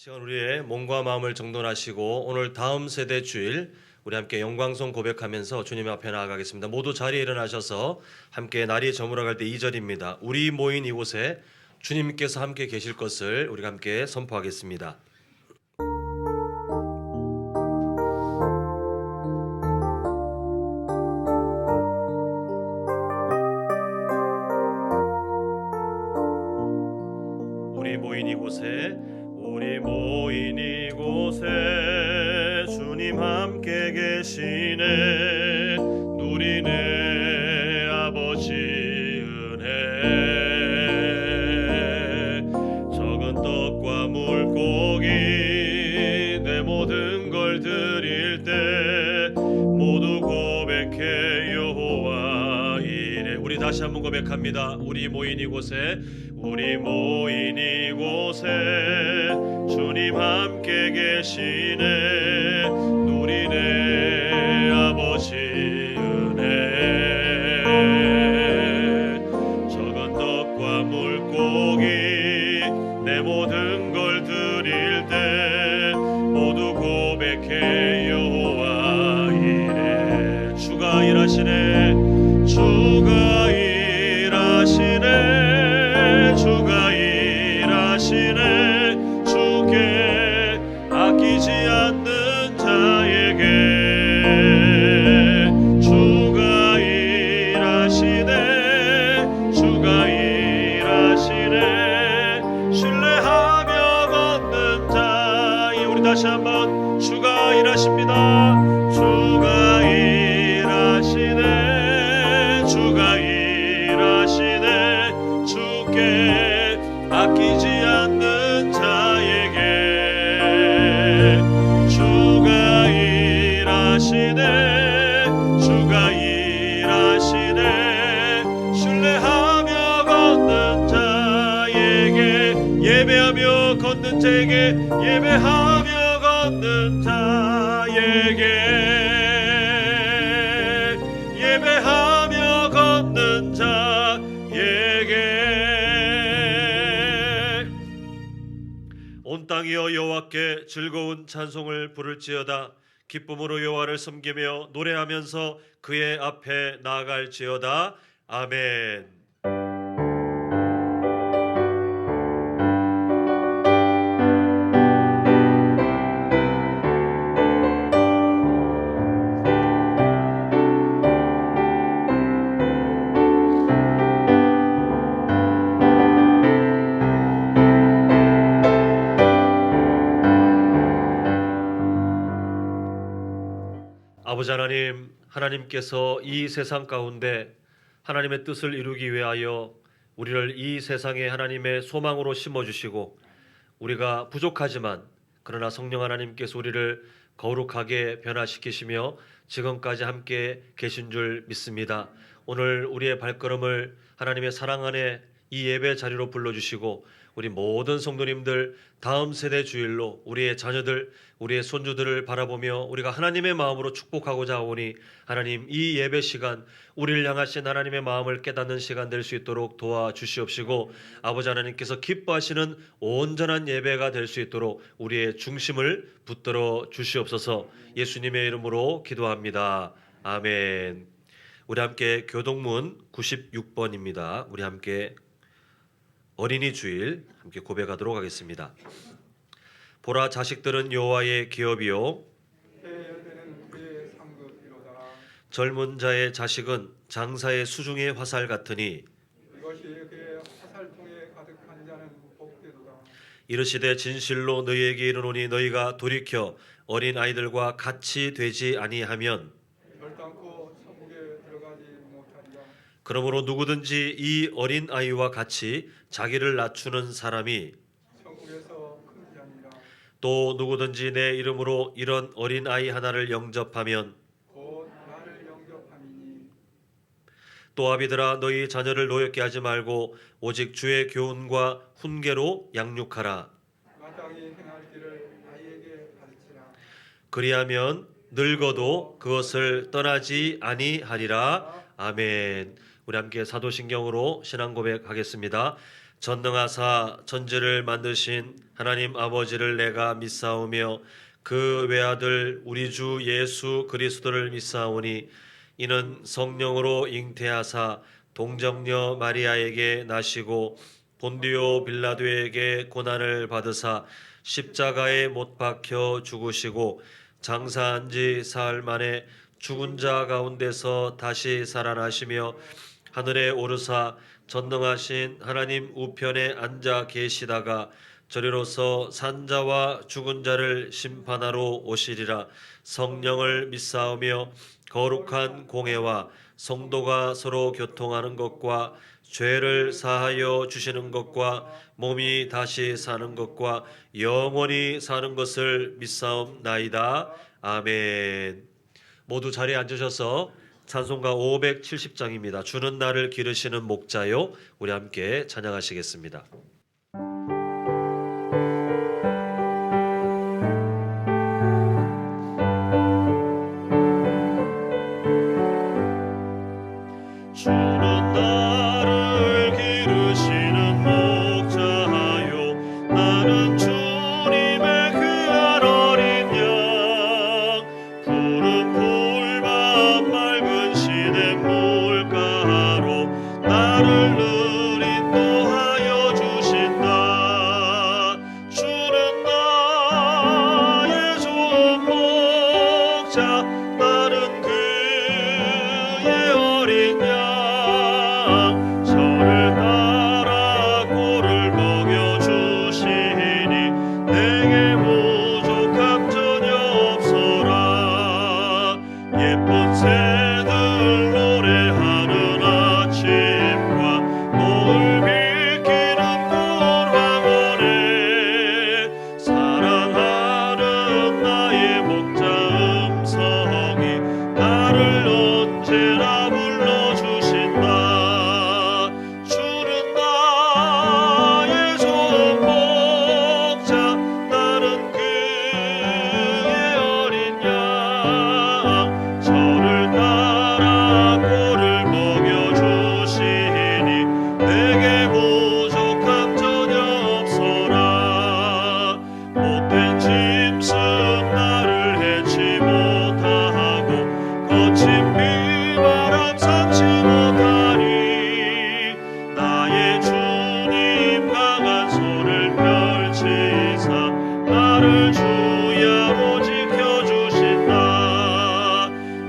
시간 우리의 몸과 마음을 정돈하시고 오늘 다음 세대 주일 우리 함께 영광송 고백하면서 주님 앞에 나아가겠습니다. 모두 자리에 일어나셔서 함께 날이 저물어갈 때 2절입니다. 우리 모인 이곳에 주님께서 함께 계실 것을 우리가 함께 선포하겠습니다. 우리 모인 이곳에 주님 함께 계시네. 누리네 아버지 은혜. 적은 떡과 물고기 내 모든 걸 드릴 때 모두 고백해 여호와 이래. 우리 다시 한번 고백합니다. 우리 모인 이곳에 주님 함께 계시네. 누리네 아버지 은혜. 적은 떡과 물고기 내 모든 걸 드릴 때 모두 고백해 여호와 이래. 주가 일하시네. 주가 일하시네. 주가 일하시네. 주께 아끼지 않는 자에게 주가 일하시네. 주가 일하시네. 신뢰하며 걷는 자. 우리 다시 한번 주가 일하십니다. 주가 일하시네. 주가 일하시네. 주께 아끼지 않는 자에게 주가 일하시네. 주가 일하시네. 신뢰하며 걷는 자에게 예배하며 걷는 자에게 예배하며 걷는 자에게 예배하며 걷는 자에게 온 땅이여 여호와께 즐거운 찬송을 부를지어다. 기쁨으로 여호와를 섬기며 노래하면서 그의 앞에 나아갈지어다. 아멘. 아버지 하나님, 하나님께서 이 세상 가운데 하나님의 뜻을 이루기 위하여 우리를 이 세상에 하나님의 소망으로 심어주시고 우리가 부족하지만 그러나 성령 하나님께서 우리를 거룩하게 변화시키시며 지금까지 함께 계신 줄 믿습니다. 오늘 우리의 발걸음을 하나님의 사랑 안에 이 예배 자리로 불러주시고 우리 모든 성도님들 다음 세대 주일로 우리의 자녀들, 우리의 손주들을 바라보며 우리가 하나님의 마음으로 축복하고자 하오니 하나님 이 예배 시간 우리를 향하신 하나님의 마음을 깨닫는 시간 될 수 있도록 도와주시옵시고 아버지 하나님께서 기뻐하시는 온전한 예배가 될 수 있도록 우리의 중심을 붙들어 주시옵소서. 예수님의 이름으로 기도합니다. 아멘. 우리 함께 교동문 96번입니다. 우리 함께 어린이 주일 함께 고백하도록 하겠습니다. 보라 자식들은 여호와의 기업이요 젊은 자의 자식은 장사의 수중의 화살 같으니 이것이 그의 화살통에 가득한 자는 복되도다. 이르시되 진실로 너희에게 이르노니 너희가 돌이켜 어린 아이들과 같이 되지 아니하면 결단코 천국에 들어가지 못하리라. 그러므로 누구든지 이 어린 아이와 같이 자기를 낮추는 사람이 천국에서 큰 자니라. 또 누구든지 내 이름으로 이런 어린 아이 하나를 영접하면 곧 나를 영접함이니. 또 아비들아 너희 자녀를 노엽게 하지 말고 오직 주의 교훈과 훈계로 양육하라. 마땅히 행할 길을 아이에게 가르치라. 그리하면 늙어도 그것을 떠나지 아니하리라. 아멘. 우리 함께 사도신경으로 신앙 고백하겠습니다. 전능하사 천지를 만드신 하나님 아버지를 내가 믿사오며 그 외아들 우리 주 예수 그리스도를 믿사오니 이는 성령으로 잉태하사 동정녀 마리아에게 나시고 본디오 빌라도에게 고난을 받으사 십자가에 못 박혀 죽으시고 장사한 지 사흘 만에 죽은 자 가운데서 다시 살아나시며 하늘에 오르사 전능하신 하나님 우편에 앉아 계시다가 저리로서 산자와 죽은 자를 심판하러 오시리라. 성령을 믿사오며 거룩한 공회와 성도가 서로 교통하는 것과 죄를 사하여 주시는 것과 몸이 다시 사는 것과 영원히 사는 것을 믿사옵나이다. 아멘. 모두 자리에 앉으셔서 찬송가 570장입니다. 주는 나를 기르시는 목자요. 우리 함께 찬양하시겠습니다. 주는 나를 기르시는 목자요 나는 주님의 귀한 어린 양 푸른 풀밭 맑은 시냇 물가로 나를 늘 인도하여 주신다. 주는 나의 좋은 목자 나는 그의 어린 양 저를 따라 꼴을 먹여주시니 내게 부족함 전혀 없어라. 예쁜 새들 노래하는 아침과 노을 비키는 고운 황혼에 사랑하는 나의 목자 음성이 나를 언제나 불러주신다. 주는 나의 좋은 목자 나는 그의 어린 양 저를 따라 꼴을 먹여주시니 내게 부족함 전혀 없어라. 못된 짐승 나를 해치 못하고 거친 비바람 삼지 못하니 나의 주님 강한 손을 펼치사 나를 주야로 지켜주신다.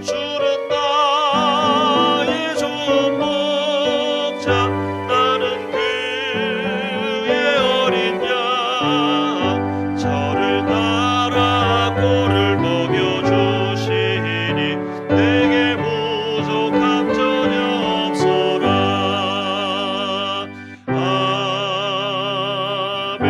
주는 나의 좋은 목자 나는 그의 어린 양 저를 따라 꼴을 먹여주시니 내게 부족함 전혀 없어라. 아멘.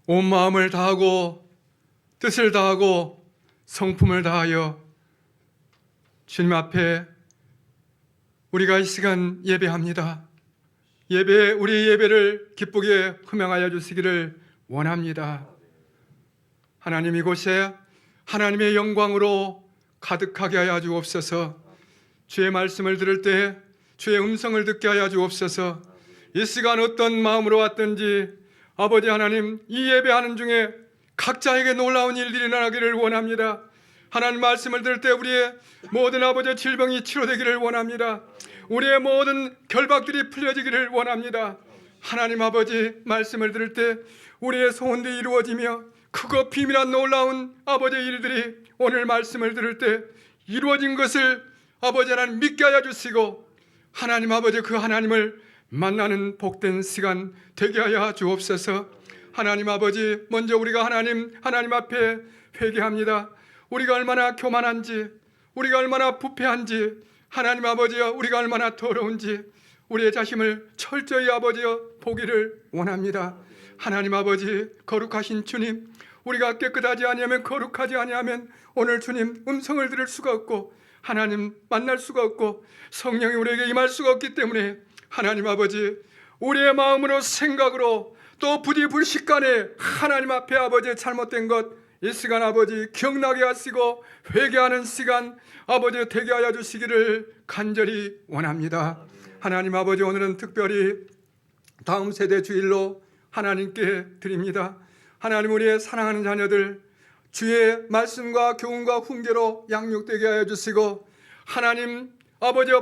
온 마음을 다하고 뜻을 다하고 성품을 다하여 주님 앞에 우리가 이 시간 예배합니다. 우리 예배를 기쁘게 흠양하여 주시기를 원합니다. 하나님 이곳에 하나님의 영광으로 가득하게 하여 주옵소서. 주의 말씀을 들을 때 주의 음성을 듣게 하여 주옵소서. 이 시간 어떤 마음으로 왔든지 아버지 하나님 이 예배하는 중에 각자에게 놀라운 일들이 일어나기를 원합니다. 하나님 말씀을 들을 때 우리의 모든 아버지의 질병이 치료되기를 원합니다. 우리의 모든 결박들이 풀려지기를 원합니다. 하나님 아버지 말씀을 들을 때 우리의 소원들이 이루어지며 크고 비밀한 놀라운 아버지의 일들이 오늘 말씀을 들을 때 이루어진 것을 아버지 하나님 믿게 하여 주시고 하나님 아버지 그 하나님을 만나는 복된 시간 되게 하여 주옵소서. 하나님 아버지 먼저 우리가 하나님 앞에 회개합니다. 우리가 얼마나 교만한지 우리가 얼마나 부패한지 하나님 아버지여 우리가 얼마나 더러운지 우리의 자신을 철저히 아버지여 보기를 원합니다. 하나님 아버지 거룩하신 주님 우리가 깨끗하지 아니하면 거룩하지 아니하면 오늘 주님 음성을 들을 수가 없고 하나님 만날 수가 없고 성령이 우리에게 임할 수가 없기 때문에 하나님 아버지 우리의 마음으로 생각으로 또 부디 불식간에 하나님 앞에 아버지의 잘못된 것 이 시간 아버지 기억나게 하시고 회개하는 시간 아버지 되게 하여 주시기를 간절히 원합니다. 하나님 아버지, 오늘은 특별히 다음 세대 주일로 하나님께 드립니다. 하나님, 우리의 사랑하는 자녀들 주의 말씀과 교훈과 훈계로 양육되게 하여 주시고, 하나님 아버지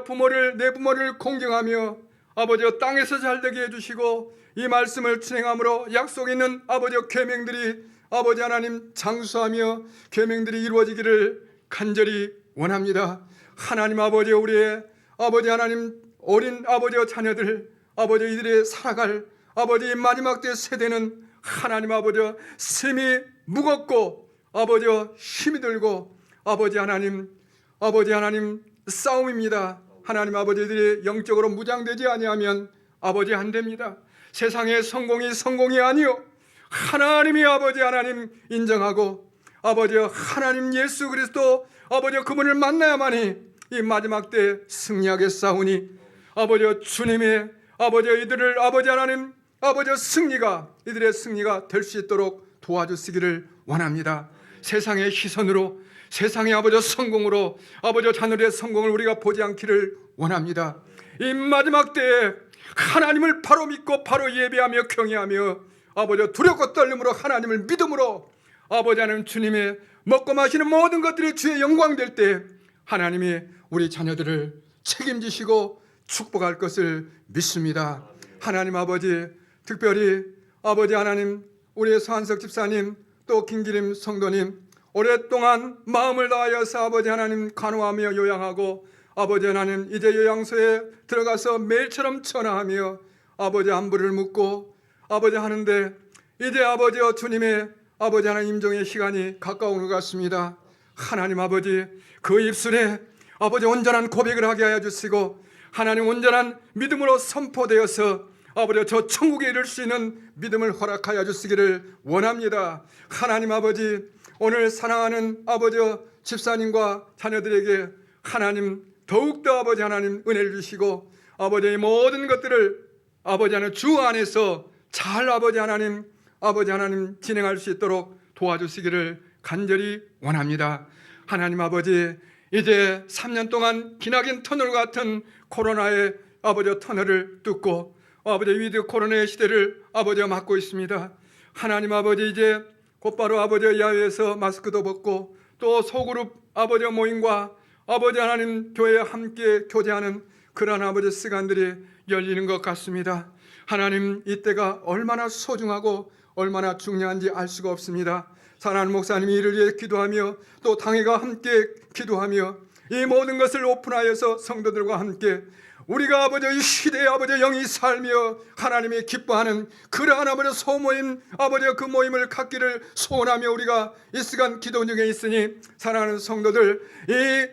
내 부모를 공경하며 아버지 땅에서 잘되게 해주시고, 이 말씀을 진행함으로 약속 있는 아버지 계명들이 아버지 하나님 장수하며 계명들이 이루어지기를 간절히 원합니다. 하나님 아버지, 우리의 아버지 하나님 어린 아버지 자녀들 아버지 이들의 살아갈 아버지 마지막 때 세대는 하나님 아버지 심히 무겁고 아버지 힘이 들고 아버지 하나님 싸움입니다. 하나님 아버지들이 영적으로 무장되지 아니하면 아버지 안 됩니다. 세상의 성공이 아니요 하나님이 아버지 하나님 인정하고 아버지 하나님 예수 그리스도 아버지 그분을 만나야만이 이 마지막 때 승리하게 싸우니 아버지 주님의 아버지 이들을 아버지 하나님 아버지 이들의 승리가 될 수 있도록 도와주시기를 원합니다. 세상의 시선으로 세상의 아버지 성공으로 아버지 자녀의 성공을 우리가 보지 않기를 원합니다. 이 마지막 때에 하나님을 바로 믿고 바로 예배하며 경외하며 아버지 두렵고 떨림으로 하나님을 믿음으로 아버지 하나님 주님의 먹고 마시는 모든 것들이 주의 영광 될 때 하나님이 우리 자녀들을 책임지시고 축복할 것을 믿습니다. 하나님 아버지, 특별히 아버지 하나님 우리의 서한석 집사님 또 김기림 성도님 오랫동안 마음을 다하여서 아버지 하나님 간호하며 요양하고 아버지 하나님 이제 요양소에 들어가서 매일처럼 전화하며 아버지 안부를 묻고 아버지 하는데 이제 아버지 주님의 아버지 하나님 임종의 시간이 가까운 것 같습니다. 하나님 아버지 그 입술에 아버지 온전한 고백을 하게 하여 주시고 하나님 온전한 믿음으로 선포되어서 아버지 저 천국에 이를 수 있는 믿음을 허락하여 주시기를 원합니다. 하나님 아버지 오늘 사랑하는 아버지 집사님과 자녀들에게 하나님 더욱더 아버지 하나님 은혜를 주시고 아버지의 모든 것들을 아버지 하나님 주 안에서 잘 아버지 하나님 진행할 수 있도록 도와주시기를 간절히 원합니다. 하나님 아버지 이제 3년 동안 기나긴 터널 같은 코로나의 아버지 터널을 뚫고 아버지 위드 코로나의 시대를 아버지가 맞고 있습니다. 하나님 아버지 이제 곧바로 아버지 야외에서 마스크도 벗고 또 소그룹 아버지 모임과 아버지 하나님 교회에 함께 교제하는 그러한 아버지 시간들이 열리는 것 같습니다. 하나님 이때가 얼마나 소중하고 얼마나 중요한지 알 수가 없습니다. 사랑하는 목사님이 이를 위해 기도하며 또 당회가 함께 기도하며 이 모든 것을 오픈하여서 성도들과 함께 우리가 아버지 이 시대의 아버지 영이 살며 하나님이 기뻐하는 그러한 아버지 소모임 아버지 그 모임을 갖기를 소원하며 우리가 이 시간 기도 중에 있으니 사랑하는 성도들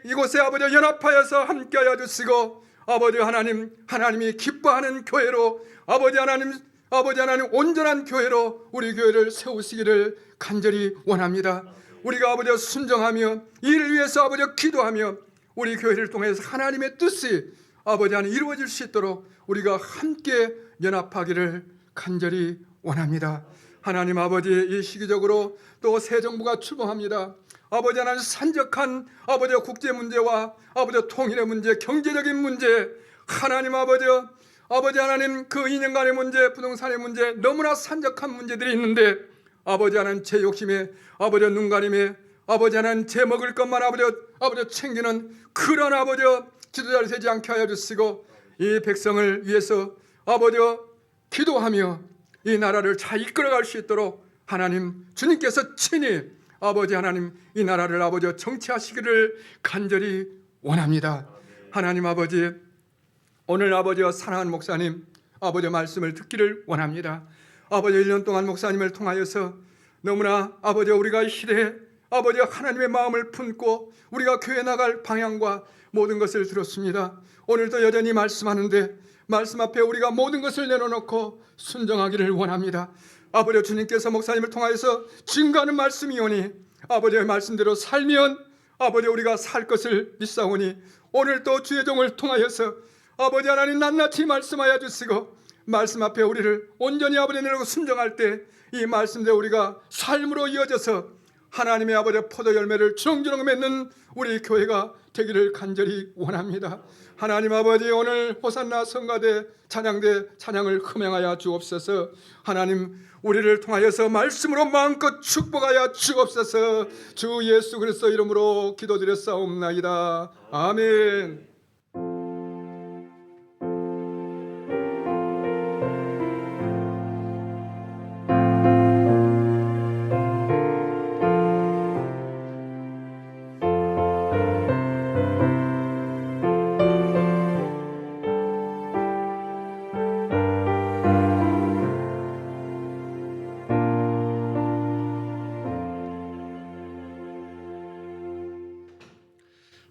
이곳에 아버지 연합하여서 함께하여 주시고 아버지 하나님이 기뻐하는 교회로 아버지 하나님 온전한 교회로 우리 교회를 세우시기를 간절히 원합니다. 우리가 아버지 순종하며 이를 위해서 아버지 기도하며 우리 교회를 통해서 하나님의 뜻이 아버지 하나님 이루어질 수 있도록 우리가 함께 연합하기를 간절히 원합니다. 하나님 아버지 이 시기적으로 또 새 정부가 출범합니다. 아버지 하나님 산적한 아버지 국제 문제와 아버지 통일의 문제, 경제적인 문제, 하나님 아버지 하나님 그 2년간의 문제, 부동산의 문제 너무나 산적한 문제들이 있는데 아버지 하나님 제 욕심에 아버지 눈 가림에 아버지 하나님 제 먹을 것만 아버지 챙기는 그런 아버지 지도자를 되지 않게 하여 주시고 이 백성을 위해서 아버지 기도하며 이 나라를 잘 이끌어갈 수 있도록 하나님 주님께서 친히 아버지 하나님 이 나라를 아버지 정치하시기를 간절히 원합니다. 하나님 아버지 오늘 아버지 사랑하는 목사님 아버지 말씀을 듣기를 원합니다. 아버지 1년 동안 목사님을 통하여서 너무나 아버지 우리가 이 시대에 아버지 하나님의 마음을 품고 우리가 교회 나갈 방향과 모든 것을 들었습니다. 오늘도 여전히 말씀하는데 말씀 앞에 우리가 모든 것을 내려놓고 순종하기를 원합니다. 아버지 주님께서 목사님을 통하여서 증거하는 말씀이오니 아버지의 말씀대로 살면 아버지 우리가 살 것을 믿사오니 오늘 또 주의 종을 통하여서 아버지 하나님 낱낱이 말씀하여 주시고 말씀 앞에 우리를 온전히 아버지 내려고 순종할 때 이 말씀대로 우리가 삶으로 이어져서 하나님의 아버지의 포도 열매를 주렁주렁 맺는 우리 교회가 되기를 간절히 원합니다. 하나님 아버지, 오늘 호산나 성가대 찬양대 찬양을 흠행하여 주옵소서. 하나님, 우리를 통하여서 말씀으로 마음껏 축복하여 주옵소서. 주 예수 그리스도 이름으로 기도드렸사옵나이다. 아멘.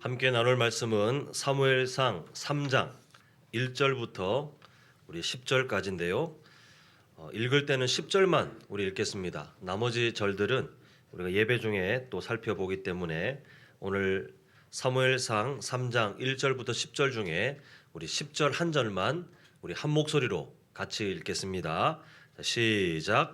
함께 나눌 말씀은 사무엘상 3장 1절부터 우리 10절까지인데요. 읽을 때는 10절만 우리 읽겠습니다. 나머지 절들은 우리가 예배 중에 또 살펴보기 때문에 오늘 사무엘상 3장 1절부터 10절 중에 우리 10절 한 절만 우리 한 목소리로 같이 읽겠습니다. 시작.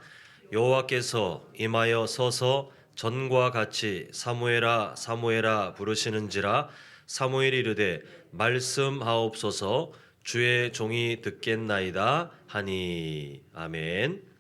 여호와께서 임하여 서서 전과 같이 사무엘아 사무엘아 부르시는지라 사무엘이 이르되 말씀하옵소서 주의 종이 듣겠나이다 하니. 아멘.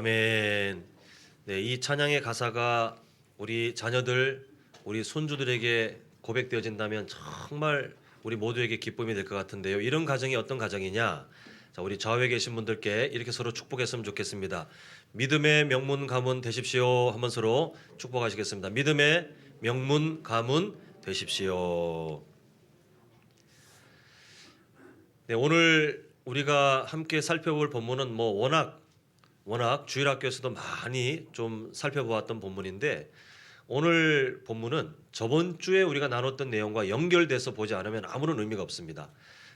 아멘. 네, 이 찬양의 가사가 우리 자녀들, 우리 손주들에게 고백되어진다면 정말 우리 모두에게 기쁨이 될 것 같은데요. 이런 가정이 어떤 가정이냐? 자, 우리 좌우에 계신 분들께 이렇게 서로 축복했으면 좋겠습니다. 믿음의 명문 가문 되십시오. 한번 서로 축복하시겠습니다. 믿음의 명문 가문 되십시오. 네, 오늘 우리가 함께 살펴볼 본문은 워낙 워낙 주일학교에서도 많이 좀 살펴보았던 본문인데 오늘 본문은 저번 주에 우리가 나눴던 내용과 연결돼서 보지 않으면 아무런 의미가 없습니다.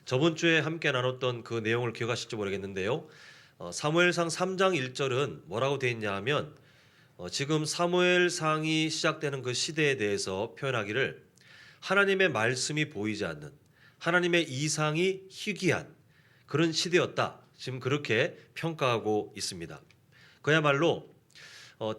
저번 주에 함께 나눴던 그 내용을 기억하실지 모르겠는데요. 사무엘상 3장 1절은 뭐라고 되어 있냐 하면 지금 사무엘상이 시작되는 그 시대에 대해서 표현하기를 하나님의 말씀이 보이지 않는 하나님의 이상이 희귀한 그런 시대였다. 지금 그렇게 평가하고 있습니다. 그야말로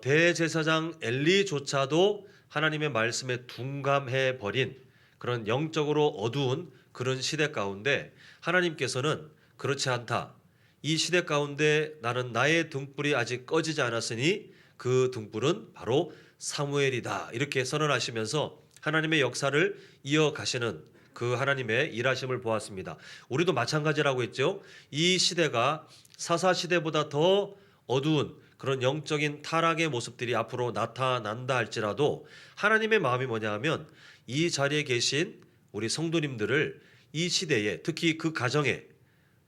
대제사장 엘리조차도 하나님의 말씀에 둔감해 버린 그런 영적으로 어두운 그런 시대 가운데 하나님께서는 그렇지 않다. 이 시대 가운데 나는 나의 등불이 아직 꺼지지 않았으니 그 등불은 바로 사무엘이다. 이렇게 선언하시면서 하나님의 역사를 이어가시는 그 하나님의 일하심을 보았습니다. 우리도 마찬가지라고 했죠. 이 시대가 사사 시대보다 더 어두운 그런 영적인 타락의 모습들이 앞으로 나타난다 할지라도 하나님의 마음이 뭐냐 하면 이 자리에 계신 우리 성도님들을 이 시대에 특히 그 가정에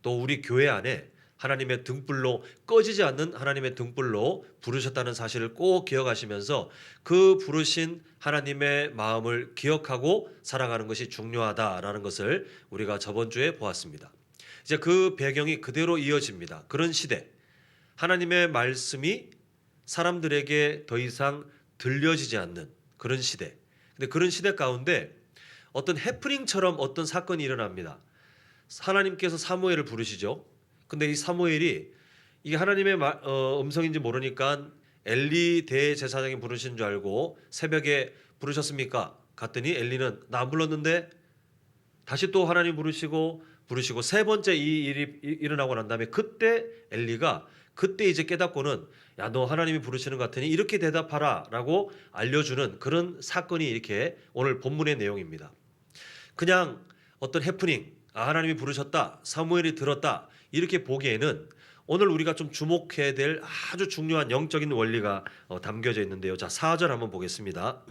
또 우리 교회 안에 하나님의 등불로 꺼지지 않는 하나님의 등불로 부르셨다는 사실을 꼭 기억하시면서 그 부르신 하나님의 마음을 기억하고 살아가는 것이 중요하다라는 것을 우리가 저번 주에 보았습니다. 이제 그 배경이 그대로 이어집니다. 그런 시대, 하나님의 말씀이 사람들에게 더 이상 들려지지 않는 그런 시대. 근데 그런 시대 가운데 어떤 해프닝처럼 어떤 사건이 일어납니다. 하나님께서 사무엘을 부르시죠. 근데 이 사무엘이 이게 하나님의 음성인지 모르니까 엘리 대제사장이 부르신 줄 알고 새벽에 부르셨습니까? 갔더니 엘리는 나 안 불렀는데 다시 또 하나님 부르시고 세 번째 이 일이 일어나고 난 다음에 그때 엘리가 그때 이제 깨닫고는 야, 너 하나님이 부르시는 것 같으니 이렇게 대답하라 라고 알려주는 그런 사건이 이렇게 오늘 본문의 내용입니다. 그냥 어떤 해프닝, 하나님이 부르셨다, 사무엘이 들었다 이렇게 보기에는 오늘 우리가 좀 주목해야 될 아주 중요한 영적인 원리가 담겨져 있는데요. 자, 4절 한번 보겠습니다.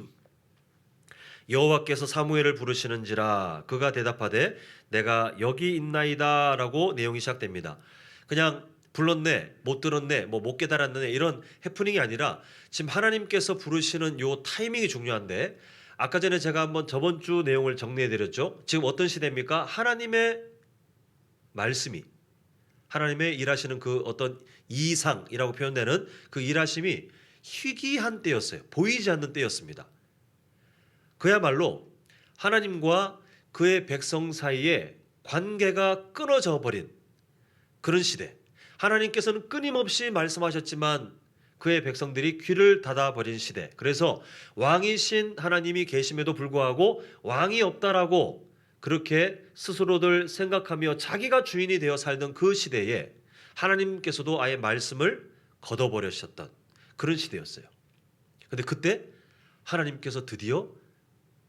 여호와께서 사무엘을 부르시는지라 그가 대답하되 내가 여기 있나이다 라고 내용이 시작됩니다. 그냥 불렀네, 못 들었네, 못 깨달았네 이런 해프닝이 아니라 지금 하나님께서 부르시는 요 타이밍이 중요한데 아까 전에 제가 한번 저번 주 내용을 정리해 드렸죠. 지금 어떤 시대입니까? 하나님의 말씀이 하나님의 일하시는 그 어떤 이상이라고 표현되는 그 일하심이 희귀한 때였어요. 보이지 않는 때였습니다. 그야말로 하나님과 그의 백성 사이에 관계가 끊어져 버린 그런 시대. 하나님께서는 끊임없이 말씀하셨지만 그의 백성들이 귀를 닫아버린 시대. 그래서 왕이신 하나님이 계심에도 불구하고 왕이 없다라고 그렇게 스스로들 생각하며 자기가 주인이 되어 살던 그 시대에 하나님께서도 아예 말씀을 걷어버리셨던 그런 시대였어요. 그런데 그때 하나님께서 드디어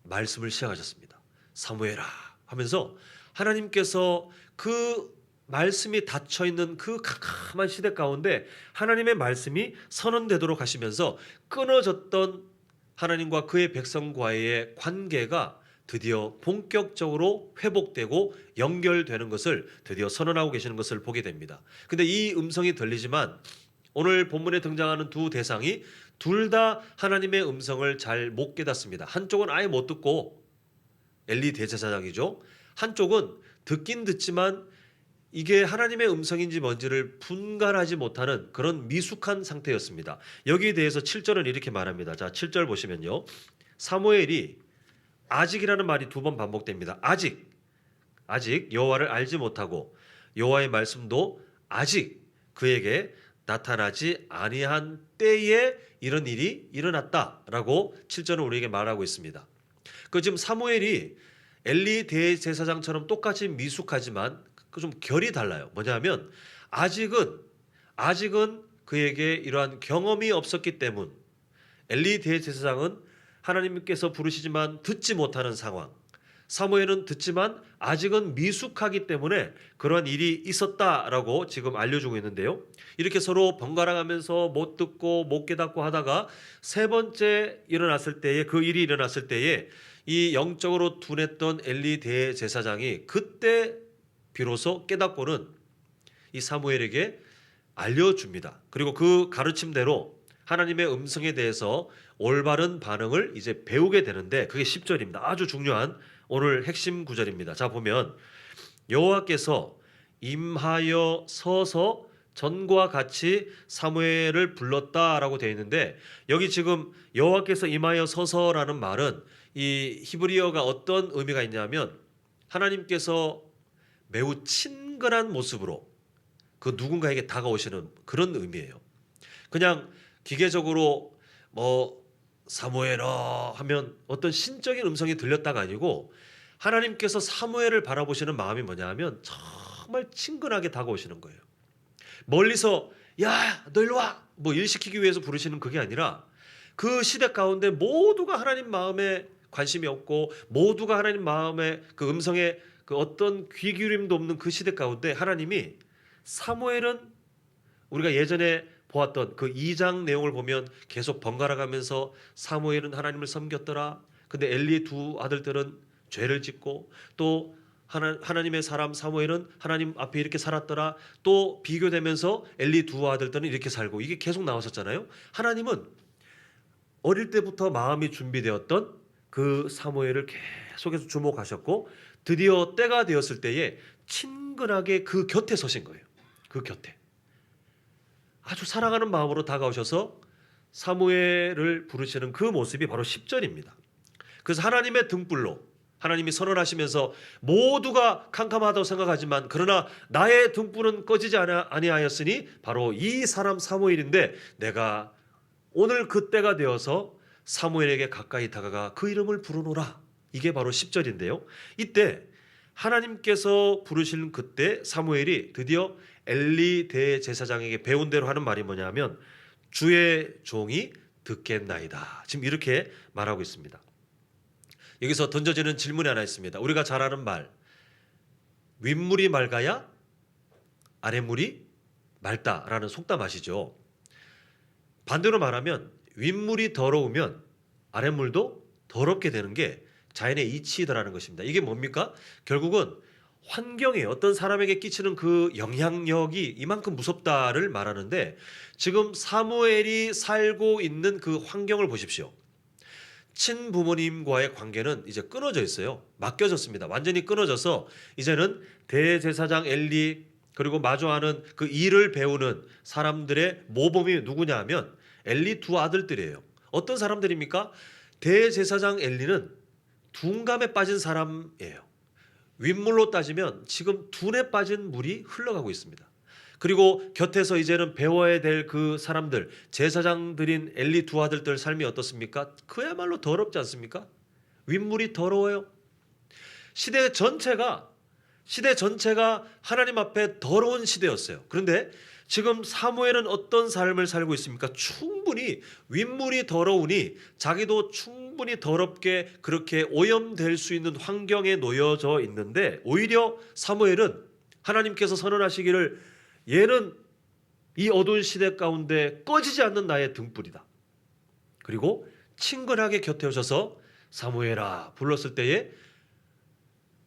말씀을 시작하셨습니다. 사무엘아 하면서 하나님께서 그 말씀이 닫혀있는 그 캄캄한 시대 가운데 하나님의 말씀이 선언되도록 하시면서 끊어졌던 하나님과 그의 백성과의 관계가 드디어 본격적으로 회복되고 연결되는 것을 드디어 선언하고 계시는 것을 보게 됩니다. 근데 이 음성이 들리지만 오늘 본문에 등장하는 두 대상이 둘 다 하나님의 음성을 잘 못 깨닫습니다. 한쪽은 아예 못 듣고 엘리 대제사장이죠. 한쪽은 듣긴 듣지만 이게 하나님의 음성인지 뭔지를 분간하지 못하는 그런 미숙한 상태였습니다. 여기에 대해서 7절은 이렇게 말합니다. 자, 7절 보시면요. 사무엘이 아직이라는 말이 두 번 반복됩니다. 아직 여호와를 알지 못하고 여호와의 말씀도 아직 그에게 나타나지 아니한 때에 이런 일이 일어났다라고 7절은 우리에게 말하고 있습니다. 그 지금 사무엘이 엘리 대제사장처럼 똑같이 미숙하지만 좀 결이 달라요. 뭐냐면 아직은 그에게 이러한 경험이 없었기 때문 엘리 대제사장은 하나님께서 부르시지만 듣지 못하는 상황, 사무엘은 듣지만 아직은 미숙하기 때문에 그러한 일이 있었다라고 지금 알려주고 있는데요. 이렇게 서로 번갈아가면서 못 듣고 못 깨닫고 하다가 세 번째 일어났을 때에 그 일이 일어났을 때에 이 영적으로 둔했던 엘리 대제사장이 그때 비로소 깨닫고는 이 사무엘에게 알려줍니다. 그리고 그 가르침대로 하나님의 음성에 대해서 올바른 반응을 이제 배우게 되는데 그게 10절입니다. 아주 중요한 오늘 핵심 구절입니다. 자 보면 여호와께서 임하여 서서 전과 같이 사무엘을 불렀다라고 되어 있는데 여기 지금 여호와께서 임하여 서서라는 말은 이 히브리어가 어떤 의미가 있냐면 하나님께서 매우 친근한 모습으로 그 누군가에게 다가오시는 그런 의미예요. 그냥 기계적으로 뭐 사무엘아 하면 어떤 신적인 음성이 들렸다가 아니고 하나님께서 사무엘을 바라보시는 마음이 뭐냐 하면 정말 친근하게 다가오시는 거예요. 멀리서 야, 너 일로 와. 뭐 일시키기 위해서 부르시는 그게 아니라 그 시대 가운데 모두가 하나님 마음에 관심이 없고 모두가 하나님 마음에 그 음성에 그 어떤 귀 기울임도 없는 그 시대 가운데 하나님이 사무엘은 우리가 예전에 보았던 그 2장 내용을 보면 계속 번갈아 가면서 사무엘은 하나님을 섬겼더라. 근데 엘리의 두 아들들은 죄를 짓고 또 하나님의 사람 사무엘은 하나님 앞에 이렇게 살았더라. 또 비교되면서 엘리 두 아들들은 이렇게 살고 이게 계속 나왔었잖아요. 하나님은 어릴 때부터 마음이 준비되었던 그 사무엘을 계속해서 주목하셨고 드디어 때가 되었을 때에 친근하게 그 곁에 서신 거예요. 그 곁에. 아주 사랑하는 마음으로 다가오셔서 사무엘을 부르시는 그 모습이 바로 10절입니다. 그래서 하나님의 등불로 하나님이 선언하시면서 모두가 캄캄하다고 생각하지만 그러나 나의 등불은 꺼지지 아니하였으니 바로 이 사람 사무엘인데 내가 오늘 그때가 되어서 사무엘에게 가까이 다가가 그 이름을 부르노라. 이게 바로 10절인데요. 이때 하나님께서 부르시는 그때 사무엘이 드디어 엘리 대제사장에게 배운 대로 하는 말이 뭐냐면 주의 종이 듣겠나이다. 지금 이렇게 말하고 있습니다. 여기서 던져지는 질문이 하나 있습니다. 우리가 잘 아는 말 윗물이 맑아야 아랫물이 맑다라는 속담 아시죠? 반대로 말하면 윗물이 더러우면 아랫물도 더럽게 되는 게 자연의 이치더라는 것입니다. 이게 뭡니까? 결국은 환경에 어떤 사람에게 끼치는 그 영향력이 이만큼 무섭다를 말하는데 지금 사무엘이 살고 있는 그 환경을 보십시오. 친부모님과의 관계는 이제 끊어져 있어요. 맡겨졌습니다. 완전히 끊어져서 이제는 대제사장 엘리 그리고 마주하는 그 일을 배우는 사람들의 모범이 누구냐 하면 엘리 두 아들들이에요. 어떤 사람들입니까? 대제사장 엘리는 둔감에 빠진 사람이에요. 윗물로 따지면 지금 둔에 빠진 물이 흘러가고 있습니다. 그리고 곁에서 이제는 배워야 될 그 사람들 제사장들인 엘리 두 아들들 삶이 어떻습니까? 그야말로 더럽지 않습니까? 윗물이 더러워요. 시대 전체가 하나님 앞에 더러운 시대였어요. 그런데 지금 사무엘은 어떤 삶을 살고 있습니까? 충분히 윗물이 더러우니 자기도 충분히 더럽게 그렇게 오염될 수 있는 환경에 놓여져 있는데 오히려 사무엘은 하나님께서 선언하시기를 얘는 이 어두운 시대 가운데 꺼지지 않는 나의 등불이다. 그리고 친근하게 곁에 오셔서 사무엘아 불렀을 때에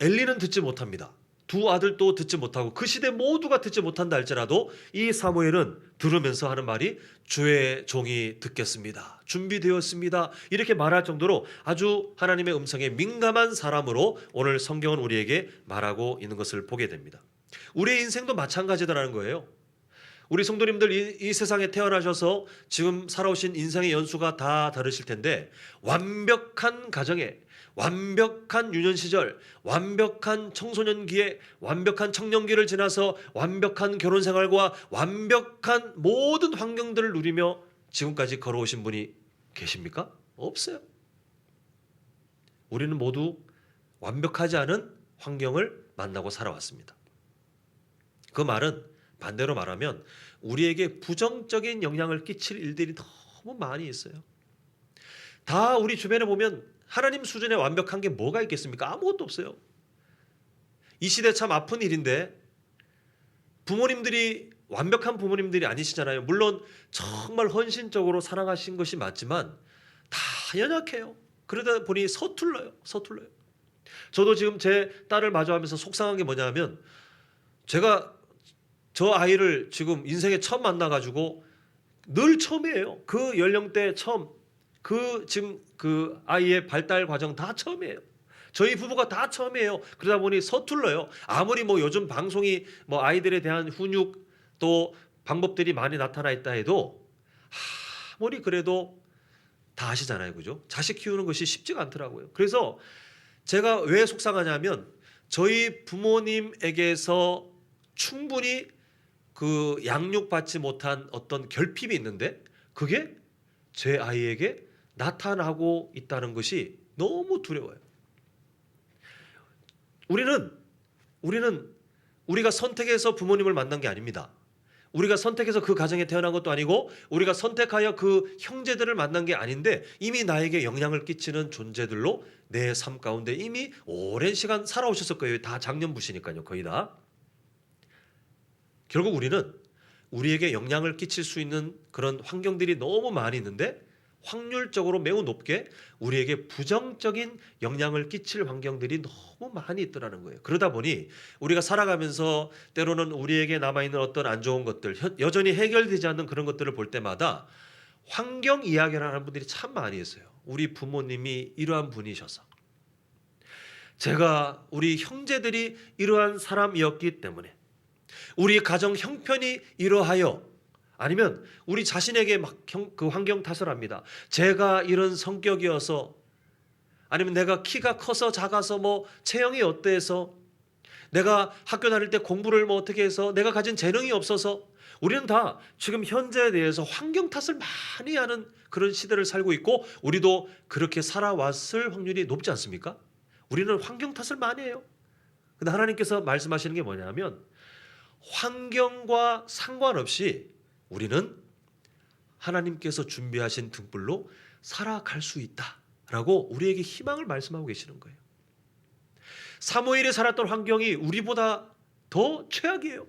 엘리는 듣지 못합니다. 두 아들도 듣지 못하고 그 시대 모두가 듣지 못한다 할지라도 이 사무엘은 들으면서 하는 말이 주의 종이 듣겠습니다. 준비되었습니다. 이렇게 말할 정도로 아주 하나님의 음성에 민감한 사람으로 오늘 성경은 우리에게 말하고 있는 것을 보게 됩니다. 우리의 인생도 마찬가지다라는 거예요. 우리 성도님들 이 세상에 태어나셔서 지금 살아오신 인생의 연수가 다 다르실 텐데 완벽한 가정에 완벽한 유년 시절, 완벽한 청소년기에, 완벽한 청년기를 지나서 완벽한 결혼 생활과 완벽한 모든 환경들을 누리며 지금까지 걸어오신 분이 계십니까? 없어요. 우리는 모두 완벽하지 않은 환경을 만나고 살아왔습니다. 그 말은 반대로 말하면 우리에게 부정적인 영향을 끼칠 일들이 너무 많이 있어요. 다 우리 주변에 보면 하나님 수준의 완벽한 게 뭐가 있겠습니까? 아무것도 없어요. 이 시대 참 아픈 일인데 부모님들이 완벽한 부모님들이 아니시잖아요. 물론 정말 헌신적으로 사랑하신 것이 맞지만 다 연약해요. 그러다 보니 서툴러요. 저도 지금 제 딸을 마주하면서 속상한 게 뭐냐면 제가 저 아이를 지금 인생에 처음 만나가지고 늘 처음이에요. 그 연령대 처음, 지금 그 아이의 발달 과정 다 처음이에요. 저희 부부가 다 처음이에요. 그러다 보니 서툴러요. 아무리 뭐 요즘 방송이 뭐 아이들에 대한 훈육 또 방법들이 많이 나타나 있다 해도 아무리 그래도 다 아시잖아요, 그죠? 자식 키우는 것이 쉽지가 않더라고요. 그래서 제가 왜 속상하냐면 저희 부모님에게서 충분히 그 양육받지 못한 어떤 결핍이 있는데 그게 제 아이에게 나타나고 있다는 것이 너무 두려워요. 우리가 선택해서 부모님을 만난 게 아닙니다. 우리가 선택해서 그 가정에 태어난 것도 아니고 우리가 선택하여 그 형제들을 만난 게 아닌데 이미 나에게 영향을 끼치는 존재들로 내 삶 가운데 이미 오랜 시간 살아오셨을 거예요. 다 작년부시니까요. 거의 다. 결국 우리는 우리에게 영향을 끼칠 수 있는 그런 환경들이 너무 많이 있는데 확률적으로 매우 높게 우리에게 부정적인 영향을 끼칠 환경들이 너무 많이 있더라는 거예요. 그러다 보니 우리가 살아가면서 때로는 우리에게 남아있는 어떤 안 좋은 것들, 여전히 해결되지 않는 그런 것들을 볼 때마다 환경 이야기를 하는 분들이 참 많이 있어요. 우리 부모님이 이러한 분이셔서, 제가 우리 형제들이 이러한 사람이었기 때문에, 우리 가정 형편이 이러하여, 아니면 우리 자신에게 막 그 환경 탓을 합니다. 제가 이런 성격이어서, 아니면 내가 키가 커서 작아서 뭐 체형이 어때서, 내가 학교 다닐 때 공부를 뭐 어떻게 해서, 내가 가진 재능이 없어서. 우리는 다 지금 현재에 대해서 환경 탓을 많이 하는 그런 시대를 살고 있고 우리도 그렇게 살아왔을 확률이 높지 않습니까? 우리는 환경 탓을 많이 해요. 근데 하나님께서 말씀하시는 게 뭐냐면 환경과 상관없이 우리는 하나님께서 준비하신 등불로 살아갈 수 있다라고 우리에게 희망을 말씀하고 계시는 거예요. 사무엘이 살았던 환경이 우리보다 더 최악이에요.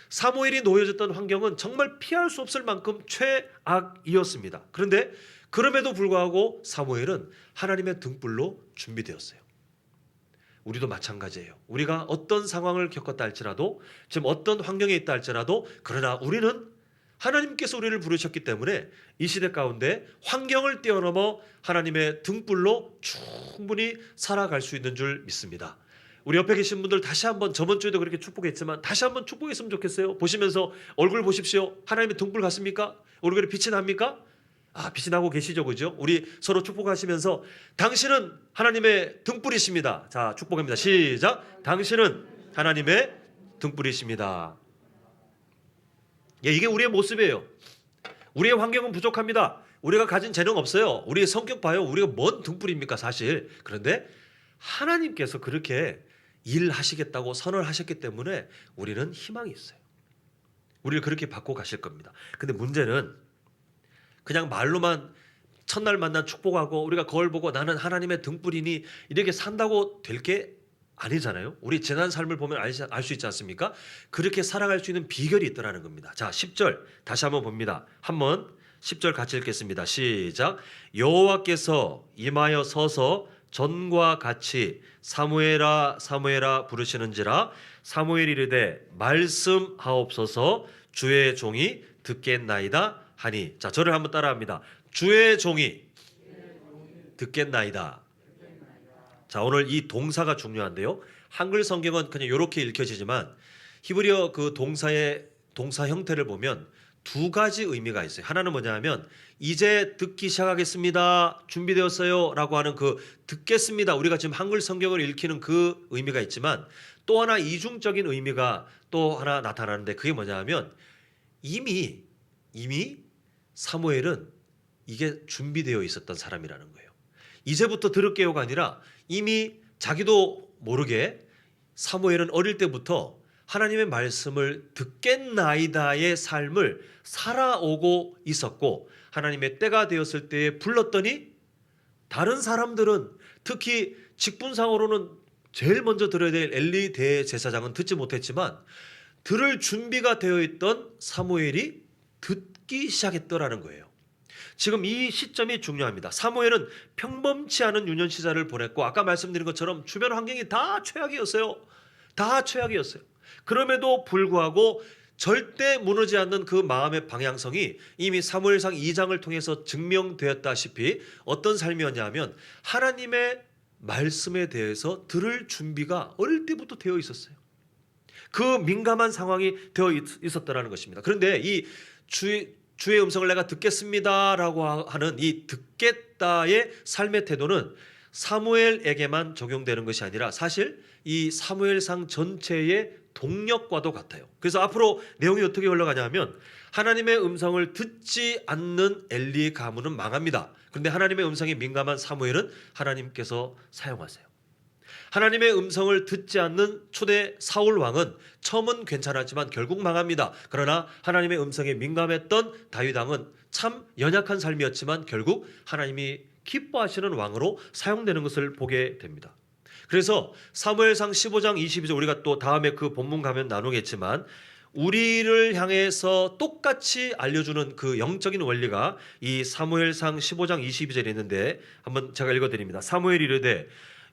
사무엘이 놓여졌던 환경은 정말 피할 수 없을 만큼 최악이었습니다. 그런데 그럼에도 불구하고 사무엘은 하나님의 등불로 준비되었어요. 우리도 마찬가지예요. 우리가 어떤 상황을 겪었다 할지라도, 지금 어떤 환경에 있다 할지라도, 그러나 우리는 하나님께서 우리를 부르셨기 때문에 이 시대 가운데 환경을 뛰어넘어 하나님의 등불로 충분히 살아갈 수 있는 줄 믿습니다. 우리 옆에 계신 분들 다시 한번, 저번 주에도 그렇게 축복했지만 다시 한번 축복했으면 좋겠어요. 보시면서 얼굴 보십시오. 하나님의 등불 같습니까? 얼굴에 빛이 납니까? 빛이 나고 계시죠, 그죠? 우리 서로 축복하시면서 당신은 하나님의 등불이십니다. 자, 축복합니다. 시작. 당신은 하나님의 등불이십니다. 예, 이게 우리의 모습이에요. 우리의 환경은 부족합니다. 우리가 가진 재능 없어요. 우리의 성격 봐요. 우리가 뭔 등불입니까, 사실. 그런데 하나님께서 그렇게 일하시겠다고 선언하셨기 때문에 우리는 희망이 있어요. 우리를 그렇게 바꿔 가실 겁니다. 근데 문제는 그냥 말로만 첫날 만난 축복하고 우리가 거울 보고 나는 하나님의 등불이니 이렇게 산다고 될 게 아니잖아요. 우리 지난 삶을 보면 알 수 있지 않습니까? 그렇게 살아갈 수 있는 비결이 있더라는 겁니다. 자, 10절 다시 한번 봅니다. 한번 10절 같이 읽겠습니다. 시작. 여호와께서 임하여 서서 전과 같이 사무엘아 사무엘아 부르시는지라 사무엘이 이르되 말씀하옵소서 주의 종이 듣겠나이다 하니. 자, 저를 한번 따라합니다. 주의 종이 듣겠나이다. 자, 오늘 이 동사가 중요한데요. 한글 성경은 그냥 이렇게 읽혀지지만 히브리어 그 동사의 동사 형태를 보면 두 가지 의미가 있어요. 하나는 뭐냐면 이제 듣기 시작하겠습니다. 준비되었어요. 라고 하는 그 듣겠습니다. 우리가 지금 한글 성경을 읽히는 그 의미가 있지만 또 하나 이중적인 의미가 또 하나 나타나는데 그게 뭐냐면 이미 사무엘은 이게 준비되어 있었던 사람이라는 거예요. 이제부터 들을게요가 아니라 이미 자기도 모르게 사무엘은 어릴 때부터 하나님의 말씀을 듣겠나이다의 삶을 살아오고 있었고 하나님의 때가 되었을 때에 불렀더니 다른 사람들은 특히 직분상으로는 제일 먼저 들어야 될 엘리 대제사장은 듣지 못했지만 들을 준비가 되어 있던 사무엘이 듣기 시작했더라는 거예요. 지금 이 시점이 중요합니다. 사무엘은 평범치 않은 유년 시절을 보냈고 아까 말씀드린 것처럼 주변 환경이 다 최악이었어요. 다 최악이었어요. 그럼에도 불구하고 절대 무너지지 않는 그 마음의 방향성이 이미 사무엘상 2장을 통해서 증명되었다시피 어떤 삶이었냐면 하나님의 말씀에 대해서 들을 준비가 어릴 때부터 되어 있었어요. 그 민감한 상황이 되어 있었다는 것입니다. 그런데 이 주의 음성을 내가 듣겠습니다라고 하는 이 듣겠다의 삶의 태도는 사무엘에게만 적용되는 것이 아니라 사실 이 사무엘상 전체의 동력과도 같아요. 그래서 앞으로 내용이 어떻게 흘러가냐면 하나님의 음성을 듣지 않는 엘리 가문은 망합니다. 그런데 하나님의 음성에 민감한 사무엘은 하나님께서 사용하세요. 하나님의 음성을 듣지 않는 초대 사울 왕은 처음은 괜찮았지만 결국 망합니다. 그러나 하나님의 음성에 민감했던 다윗 왕은 참 연약한 삶이었지만 결국 하나님이 기뻐하시는 왕으로 사용되는 것을 보게 됩니다. 그래서 사무엘상 15장 22절 우리가 또 다음에 그 본문 가면 나누겠지만 우리를 향해서 똑같이 알려주는 그 영적인 원리가 이 사무엘상 15장 22절에 있는데 한번 제가 읽어드립니다. 사무엘이 이르되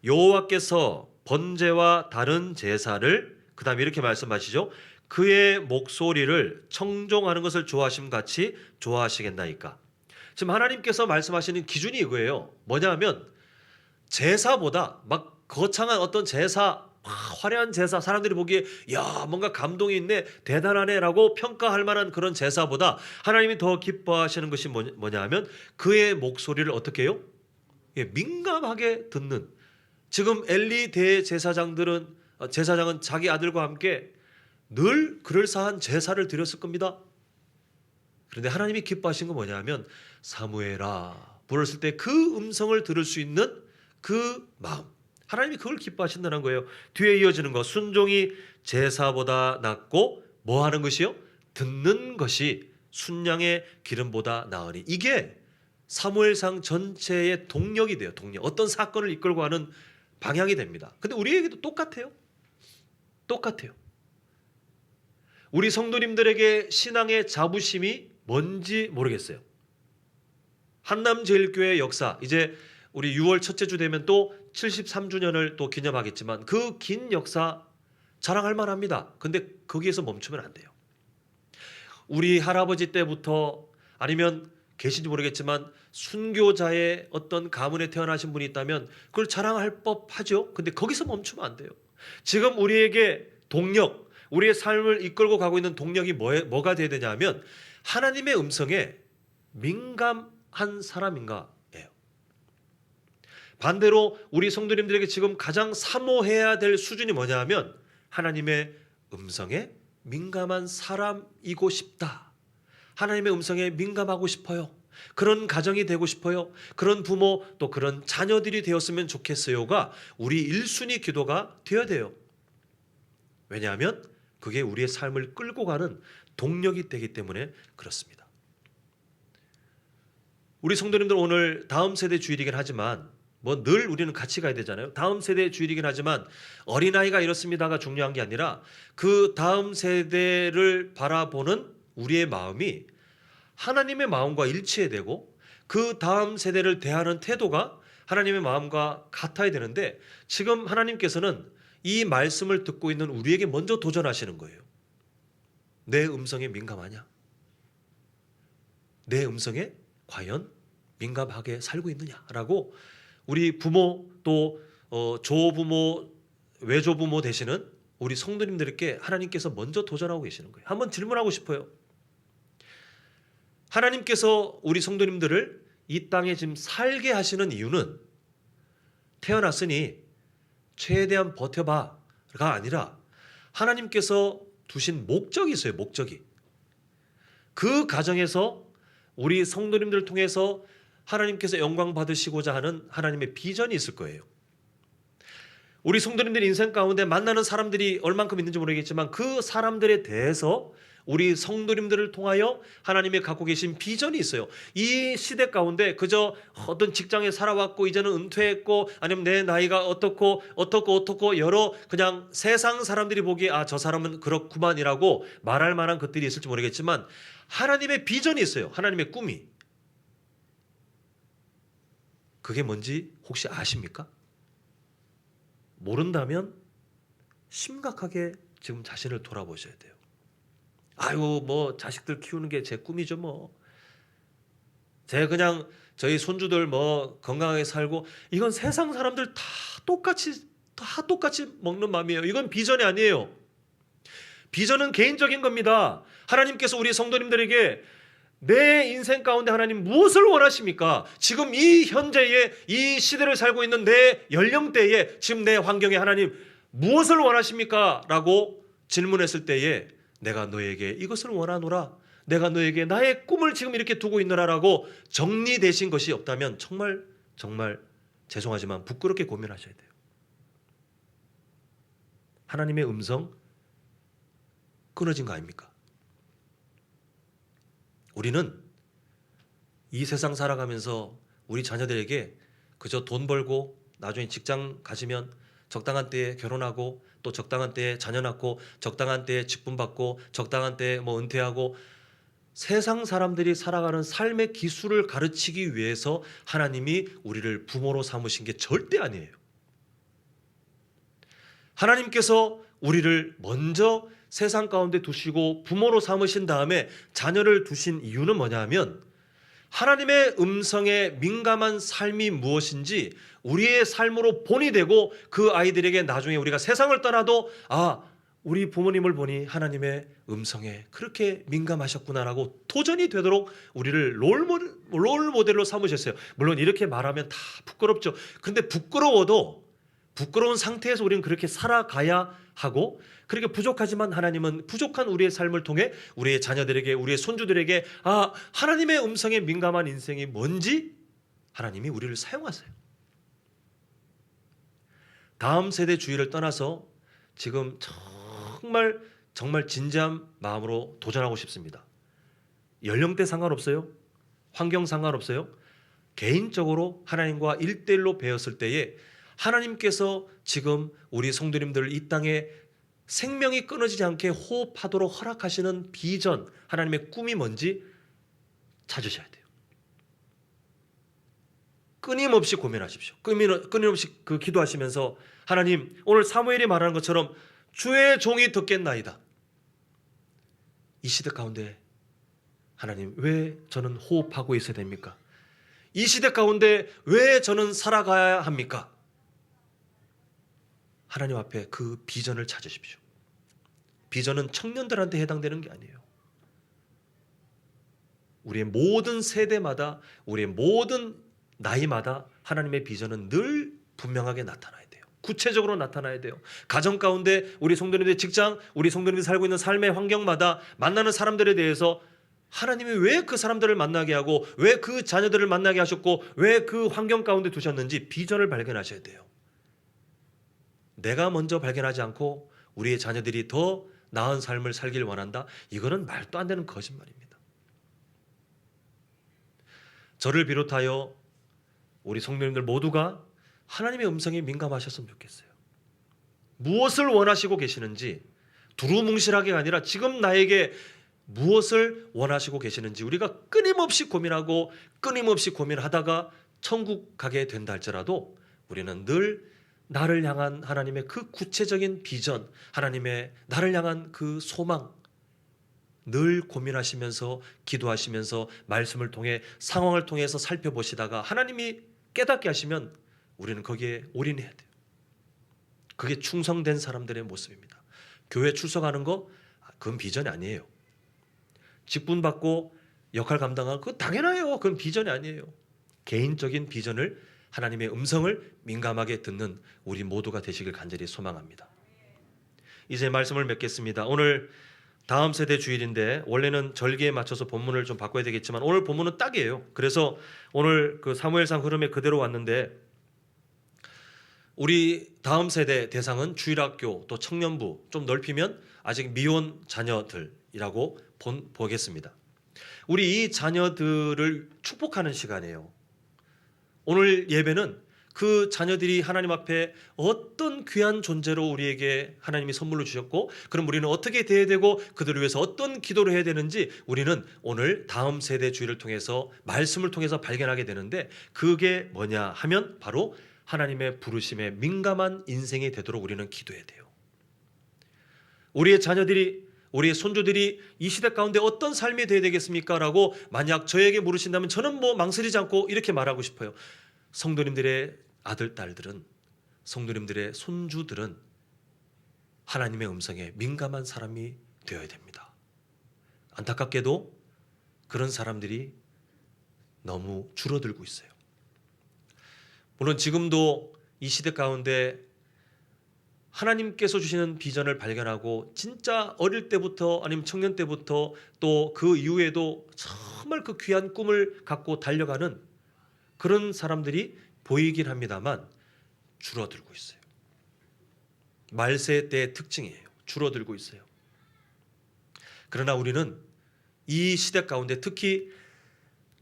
여호와께서 번제와 다른 제사를 그 다음에 이렇게 말씀하시죠. 그의 목소리를 청종하는 것을 좋아하심 같이 좋아하시겠나이까. 지금 하나님께서 말씀하시는 기준이 이거예요. 뭐냐면 제사보다 막 거창한 어떤 제사, 화려한 제사, 사람들이 보기에 야 뭔가 감동이 있네, 대단하네 라고 평가할 만한 그런 제사보다 하나님이 더 기뻐하시는 것이 뭐냐 하면 그의 목소리를 어떻게 해요? 민감하게 듣는. 지금 엘리 대제사장은 자기 아들과 함께 늘 그럴싸한 제사를 드렸을 겁니다. 그런데 하나님이 기뻐하신 건 뭐냐 하면 사무엘아 불렀을 때 그 음성을 들을 수 있는 그 마음, 하나님이 그걸 기뻐하신다는 거예요. 뒤에 이어지는 거 순종이 제사보다 낫고 뭐 하는 것이요? 듣는 것이 순양의 기름보다 나으니. 이게 사무엘상 전체의 동력이 돼요. 동력. 어떤 사건을 이끌고 가는 방향이 됩니다. 근데 우리에게도 똑같아요. 똑같아요. 우리 성도님들에게 신앙의 자부심이 뭔지 모르겠어요. 한남제일교회 역사, 이제 우리 6월 첫째 주 되면 또 73주년을 또 기념하겠지만 그 긴 역사 자랑할 만합니다. 근데 거기에서 멈추면 안 돼요. 우리 할아버지 때부터 아니면 계신지 모르겠지만 순교자의 어떤 가문에 태어나신 분이 있다면 그걸 자랑할 법하죠. 근데 거기서 멈추면 안 돼요. 지금 우리에게 동력, 우리의 삶을 이끌고 가고 있는 동력이 뭐가 돼야 되냐면 하나님의 음성에 민감한 사람인가예요. 반대로 우리 성도님들에게 지금 가장 사모해야 될 수준이 뭐냐 하면 하나님의 음성에 민감한 사람이고 싶다. 하나님의 음성에 민감하고 싶어요. 그런 가정이 되고 싶어요. 그런 부모 또 그런 자녀들이 되었으면 좋겠어요가 우리 1순위 기도가 되어야 돼요. 왜냐하면 그게 우리의 삶을 끌고 가는 동력이 되기 때문에 그렇습니다. 우리 성도님들 오늘 다음 세대 주일이긴 하지만 뭐 늘 우리는 같이 가야 되잖아요. 다음 세대 주일이긴 하지만 어린아이가 이렇습니다가 중요한 게 아니라 그 다음 세대를 바라보는 우리의 마음이 하나님의 마음과 일치해야 되고 그 다음 세대를 대하는 태도가 하나님의 마음과 같아야 되는데 지금 하나님께서는 이 말씀을 듣고 있는 우리에게 먼저 도전하시는 거예요. 내 음성에 민감하냐? 내 음성에 과연 민감하게 살고 있느냐라고 우리 부모 또 조부모, 외조부모 되시는 우리 성도님들께 하나님께서 먼저 도전하고 계시는 거예요. 한번 질문하고 싶어요. 하나님께서 우리 성도님들을 이 땅에 지금 살게 하시는 이유는 태어났으니 최대한 버텨봐가 아니라 하나님께서 두신 목적이 있어요. 목적이. 그 가정에서 우리 성도님들을 통해서 하나님께서 영광 받으시고자 하는 하나님의 비전이 있을 거예요. 우리 성도님들 인생 가운데 만나는 사람들이 얼만큼 있는지 모르겠지만 그 사람들에 대해서 우리 성도님들을 통하여 하나님이 갖고 계신 비전이 있어요. 이 시대 가운데 그저 어떤 직장에 살아왔고 이제는 은퇴했고 아니면 내 나이가 어떻고 여러 그냥 세상 사람들이 보기에 아, 저 사람은 그렇구만이라고 말할 만한 것들이 있을지 모르겠지만 하나님의 비전이 있어요. 하나님의 꿈이. 그게 뭔지 혹시 아십니까? 모른다면 심각하게 지금 자신을 돌아보셔야 돼요. 아유, 뭐 자식들 키우는 게 제 꿈이죠 뭐. 제 그냥 저희 손주들 뭐 건강하게 살고, 이건 세상 사람들 다 똑같이 먹는 마음이에요. 이건 비전이 아니에요. 비전은 개인적인 겁니다. 하나님께서 우리 성도님들에게 내 인생 가운데 하나님 무엇을 원하십니까? 지금 이 현재의 이 시대를 살고 있는 내 연령대에, 지금 내 환경에 하나님 무엇을 원하십니까? 라고 질문했을 때에 내가 너에게 이것을 원하노라, 내가 너에게 나의 꿈을 지금 이렇게 두고 있노라라고 정리되신 것이 없다면 정말 죄송하지만 부끄럽게 고민하셔야 돼요. 하나님의 음성 끊어진 거 아닙니까? 우리는 이 세상 살아가면서 우리 자녀들에게 그저 돈 벌고 나중에 직장 가시면 적당한 때에 결혼하고, 또 적당한 때에 자녀 낳고, 적당한 때에 직분 받고, 적당한 때에 뭐 은퇴하고, 세상 사람들이 살아가는 삶의 기술을 가르치기 위해서 하나님이 우리를 부모로 삼으신 게 절대 아니에요. 하나님께서 우리를 먼저 세상 가운데 두시고 부모로 삼으신 다음에 자녀를 두신 이유는 뭐냐 하면, 하나님의 음성에 민감한 삶이 무엇인지 우리의 삶으로 본이 되고, 그 아이들에게 나중에 우리가 세상을 떠나도 우리 부모님을 보니 하나님의 음성에 그렇게 민감하셨구나라고 도전이 되도록 우리를 롤 모델로 삼으셨어요. 물론 이렇게 말하면 다 부끄럽죠. 그런데 부끄러운 상태에서 우리는 그렇게 살아가야 하고, 그렇게 부족하지만 하나님은 부족한 우리의 삶을 통해 우리의 자녀들에게, 우리의 손주들에게 하나님의 음성에 민감한 인생이 뭔지 하나님이 우리를 사용하세요. 다음 세대 주의를 떠나서 지금 정말 진지한 마음으로 도전하고 싶습니다. 연령대 상관없어요. 환경 상관없어요. 개인적으로 하나님과 1대1로 배웠을 때에 하나님께서 지금 우리 성도님들을 이 땅에 생명이 끊어지지 않게 호흡하도록 허락하시는 비전, 하나님의 꿈이 뭔지 찾으셔야 돼요. 끊임없이 고민하십시오. 끊임없이 기도하시면서, 하나님, 오늘 사무엘이 말하는 것처럼 주의 종이 듣겠나이다. 이 시대 가운데 하나님, 왜 저는 호흡하고 있어야 됩니까? 이 시대 가운데 왜 저는 살아가야 합니까? 하나님 앞에 그 비전을 찾으십시오. 비전은 청년들한테 해당되는 게 아니에요. 우리의 모든 세대마다, 우리의 모든 나이마다 하나님의 비전은 늘 분명하게 나타나야 돼요. 구체적으로 나타나야 돼요. 가정 가운데 우리 성도님들의 직장, 우리 성도님들이 살고 있는 삶의 환경마다 만나는 사람들에 대해서 하나님이 왜 그 사람들을 만나게 하고, 왜 그 자녀들을 만나게 하셨고, 왜 그 환경 가운데 두셨는지 비전을 발견하셔야 돼요. 내가 먼저 발견하지 않고 우리의 자녀들이 더 나은 삶을 살길 원한다? 이거는 말도 안 되는 거짓말입니다. 저를 비롯하여 우리 성도님들 모두가 하나님의 음성에 민감하셨으면 좋겠어요. 무엇을 원하시고 계시는지 두루뭉실하게가 아니라 지금 나에게 무엇을 원하시고 계시는지 우리가 끊임없이 고민하다가 천국 가게 된다 할지라도 우리는 늘 나를 향한 하나님의 그 구체적인 비전, 하나님의 나를 향한 그 소망, 늘 고민하시면서 기도하시면서 말씀을 통해 상황을 통해서 살펴보시다가 하나님이 깨닫게 하시면 우리는 거기에 올인해야 돼요. 그게 충성된 사람들의 모습입니다. 교회 출석하는 거 그건 비전이 아니에요. 직분 받고 역할 감당하고 그건 당연해요. 그건 비전이 아니에요. 개인적인 비전을, 하나님의 음성을 민감하게 듣는 우리 모두가 되시길 간절히 소망합니다. 이제 말씀을 맺겠습니다. 오늘 다음 세대 주일인데 원래는 절기에 맞춰서 본문을 좀 바꿔야 되겠지만 오늘 본문은 딱이에요. 그래서 오늘 그 사무엘상 흐름에 그대로 왔는데, 우리 다음 세대 대상은 주일학교 또 청년부, 좀 넓히면 아직 미혼 자녀들이라고 보겠습니다. 우리 이 자녀들을 축복하는 시간이에요. 오늘 예배는 그 자녀들이 하나님 앞에 어떤 귀한 존재로 우리에게 하나님이 선물로 주셨고, 그럼 우리는 어떻게 돼야 되고 그들을 위해서 어떤 기도를 해야 되는지 우리는 오늘 다음 세대 주일을 통해서 말씀을 통해서 발견하게 되는데, 그게 뭐냐 하면 바로 하나님의 부르심에 민감한 인생이 되도록 우리는 기도해야 돼요. 우리의 자녀들이, 우리의 손주들이 이 시대 가운데 어떤 삶이 되어야 되겠습니까? 라고 만약 저에게 물으신다면 저는 망설이지 않고 이렇게 말하고 싶어요. 성도님들의 아들, 딸들은, 성도님들의 손주들은 하나님의 음성에 민감한 사람이 되어야 됩니다. 안타깝게도 그런 사람들이 너무 줄어들고 있어요. 물론 지금도 이 시대 가운데 하나님께서 주시는 비전을 발견하고 진짜 어릴 때부터 아니면 청년 때부터 또 그 이후에도 정말 그 귀한 꿈을 갖고 달려가는 그런 사람들이 보이긴 합니다만 줄어들고 있어요. 말세 때의 특징이에요. 줄어들고 있어요. 그러나 우리는 이 시대 가운데 특히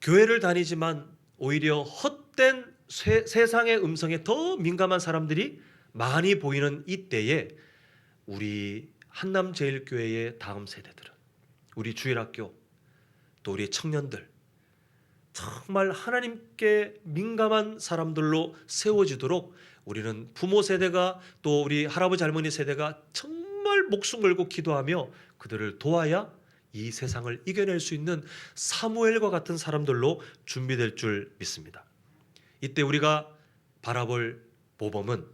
교회를 다니지만 오히려 헛된 세상의 음성에 더 민감한 사람들이 많이 보이는 이때에 우리 한남제일교회의 다음 세대들은, 우리 주일학교, 또 우리 청년들 정말 하나님께 민감한 사람들로 세워지도록 우리는 부모 세대가 또 우리 할아버지 할머니 세대가 정말 목숨 걸고 기도하며 그들을 도와야 이 세상을 이겨낼 수 있는 사무엘과 같은 사람들로 준비될 줄 믿습니다. 이때 우리가 바라볼 모범은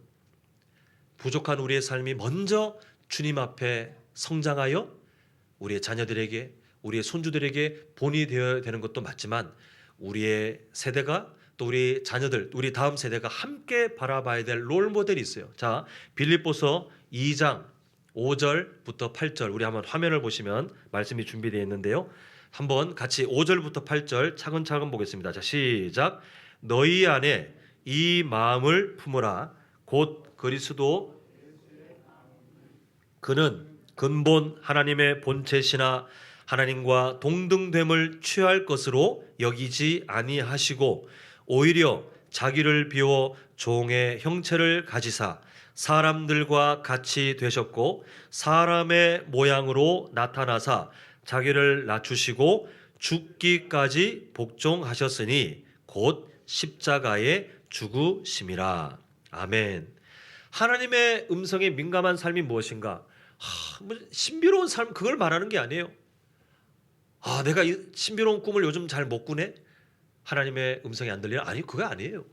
부족한 우리의 삶이 먼저 주님 앞에 성장하여 우리의 자녀들에게, 우리의 손주들에게 본이 되어야 되는 것도 맞지만 우리의 세대가 또 우리 자녀들, 우리 다음 세대가 함께 바라봐야 될 롤모델이 있어요. 자, 빌립보서 2장 5절부터 8절 우리 한번 화면을 보시면 말씀이 준비되어 있는데요. 한번 같이 5절부터 8절 차근차근 보겠습니다. 자, 시작. 너희 안에 이 마음을 품으라. 곧 그리스도 그는 근본 하나님의 본체시나 하나님과 동등됨을 취할 것으로 여기지 아니하시고 오히려 자기를 비워 종의 형체를 가지사 사람들과 같이 되셨고 사람의 모양으로 나타나사 자기를 낮추시고 죽기까지 복종하셨으니 곧 십자가에 죽으심이라. 아멘. 하나님의 음성에 민감한 삶이 무엇인가? 신비로운 삶, 그걸 말하는 게 아니에요. 내가 이 신비로운 꿈을 요즘 잘 못 꾸네? 하나님의 음성이 안 들리나? 아니, 그거 아니에요.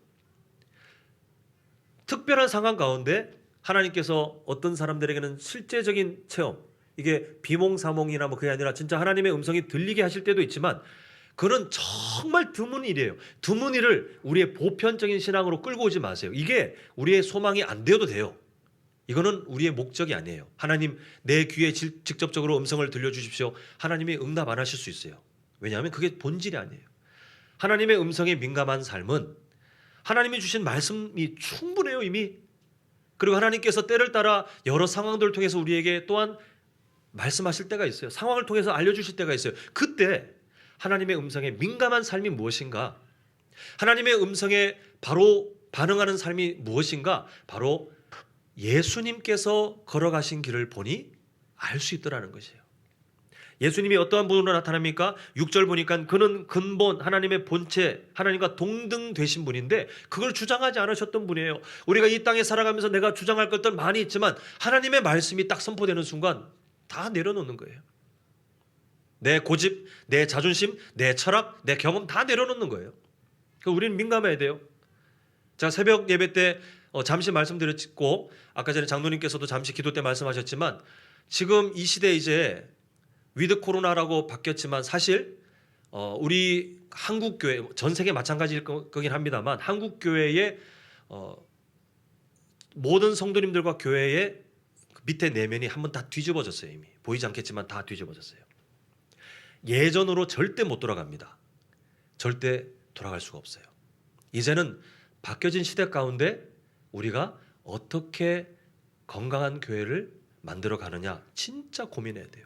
특별한 상황 가운데 하나님께서 어떤 사람들에게는 실제적인 체험, 이게 비몽사몽이나 그게 아니라 진짜 하나님의 음성이 들리게 하실 때도 있지만 그는 정말 드문 일이에요. 드문 일을 우리의 보편적인 신앙으로 끌고 오지 마세요. 이게 우리의 소망이 안 되어도 돼요. 이거는 우리의 목적이 아니에요. 하나님, 내 귀에 직접적으로 음성을 들려주십시오. 하나님이 응답 안 하실 수 있어요. 왜냐하면 그게 본질이 아니에요. 하나님의 음성에 민감한 삶은 하나님이 주신 말씀이 충분해요, 이미. 그리고 하나님께서 때를 따라 여러 상황들을 통해서 우리에게 또한 말씀하실 때가 있어요. 상황을 통해서 알려주실 때가 있어요. 그때 하나님의 음성에 민감한 삶이 무엇인가? 하나님의 음성에 바로 반응하는 삶이 무엇인가? 바로 예수님께서 걸어가신 길을 보니 알 수 있더라는 것이에요. 예수님이 어떠한 분으로 나타납니까? 6절 보니까 그는 근본 하나님의 본체, 하나님과 동등 되신 분인데 그걸 주장하지 않으셨던 분이에요. 우리가 이 땅에 살아가면서 내가 주장할 것들 많이 있지만 하나님의 말씀이 딱 선포되는 순간 다 내려놓는 거예요. 내 고집, 내 자존심, 내 철학, 내 경험 다 내려놓는 거예요. 그러니까 우리는 민감해야 돼요. 자, 새벽 예배 때 잠시 말씀드렸고 아까 전에 장로님께서도 잠시 기도 때 말씀하셨지만 지금 이 시대에 이제 위드 코로나라고 바뀌었지만 사실 우리 한국교회, 전 세계 마찬가지일 거긴 합니다만 한국교회의 모든 성도님들과 교회의 밑에 내면이 한번 다 뒤집어졌어요. 이미 보이지 않겠지만 다 뒤집어졌어요. 예전으로 절대 못 돌아갑니다. 절대 돌아갈 수가 없어요. 이제는 바뀌어진 시대 가운데 우리가 어떻게 건강한 교회를 만들어 가느냐 진짜 고민해야 돼요.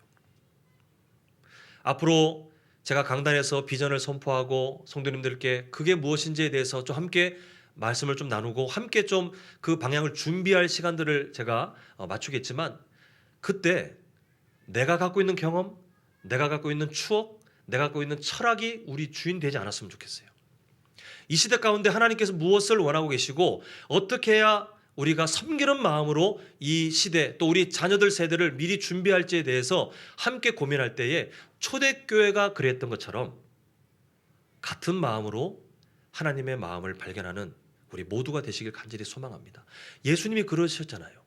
앞으로 제가 강단에서 비전을 선포하고 성도님들께 그게 무엇인지에 대해서 좀 함께 말씀을 좀 나누고 함께 좀 그 방향을 준비할 시간들을 제가 맞추겠지만 그때 내가 갖고 있는 경험, 내가 갖고 있는 추억, 내가 갖고 있는 철학이 우리 주인 되지 않았으면 좋겠어요. 이 시대 가운데 하나님께서 무엇을 원하고 계시고 어떻게 해야 우리가 섬기는 마음으로 이 시대 또 우리 자녀들 세대를 미리 준비할지에 대해서 함께 고민할 때에 초대교회가 그랬던 것처럼 같은 마음으로 하나님의 마음을 발견하는 우리 모두가 되시길 간절히 소망합니다. 예수님이 그러셨잖아요.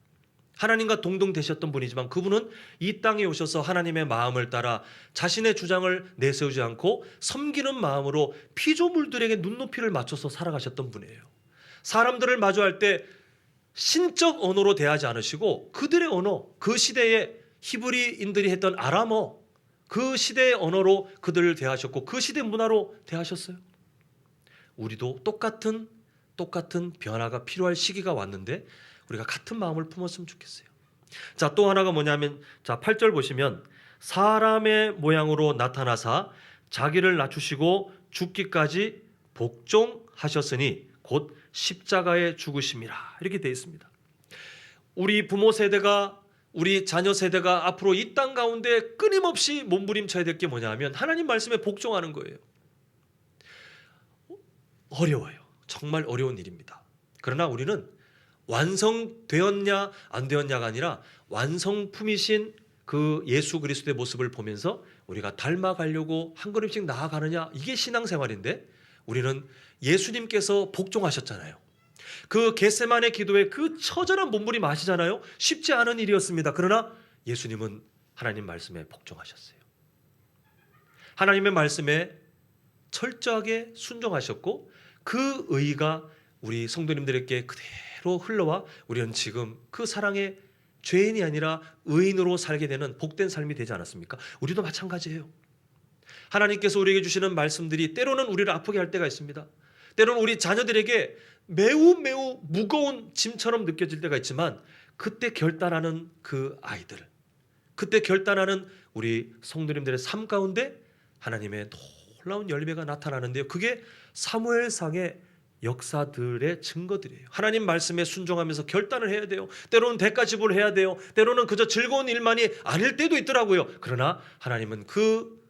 하나님과 동등 되셨던 분이지만 그분은 이 땅에 오셔서 하나님의 마음을 따라 자신의 주장을 내세우지 않고 섬기는 마음으로 피조물들에게 눈높이를 맞춰서 살아가셨던 분이에요. 사람들을 마주할 때 신적 언어로 대하지 않으시고 그들의 언어, 그 시대에 히브리인들이 했던 아람어, 그 시대의 언어로 그들을 대하셨고 그 시대 문화로 대하셨어요. 우리도 똑같은 변화가 필요할 시기가 왔는데 우리가 같은 마음을 품었으면 좋겠어요. 자, 또 하나가 뭐냐면, 자, 8절 보시면 사람의 모양으로 나타나사 자기를 낮추시고 죽기까지 복종하셨으니 곧 십자가에 죽으심이라, 이렇게 되어 있습니다. 우리 부모 세대가, 우리 자녀 세대가 앞으로 이 땅 가운데 끊임없이 몸부림쳐야 될 게 뭐냐면 하나님 말씀에 복종하는 거예요. 어려워요. 정말 어려운 일입니다. 그러나 우리는 완성되었냐 안 되었냐가 아니라 완성품이신 그 예수 그리스도의 모습을 보면서 우리가 닮아가려고 한 걸음씩 나아가느냐, 이게 신앙생활인데 우리는 예수님께서 복종하셨잖아요. 그 겟세마네 기도에 그 처절한 몸부림 아시잖아요. 쉽지 않은 일이었습니다. 그러나 예수님은 하나님 말씀에 복종하셨어요. 하나님의 말씀에 철저하게 순종하셨고 그 의가 우리 성도님들에게 그대로 흘러와 우리는 지금 그 사랑의 죄인이 아니라 의인으로 살게 되는 복된 삶이 되지 않았습니까? 우리도 마찬가지예요. 하나님께서 우리에게 주시는 말씀들이 때로는 우리를 아프게 할 때가 있습니다. 때로는 우리 자녀들에게 매우 무거운 짐처럼 느껴질 때가 있지만 그때 결단하는 그 아이들, 그때 결단하는 우리 성도님들의 삶 가운데 하나님의 놀라운 열매가 나타나는데요. 그게 사무엘상의 역사들의 증거들이에요. 하나님 말씀에 순종하면서 결단을 해야 돼요. 때로는 대가 지불을 해야 돼요. 때로는 그저 즐거운 일만이 아닐 때도 있더라고요. 그러나 하나님은 그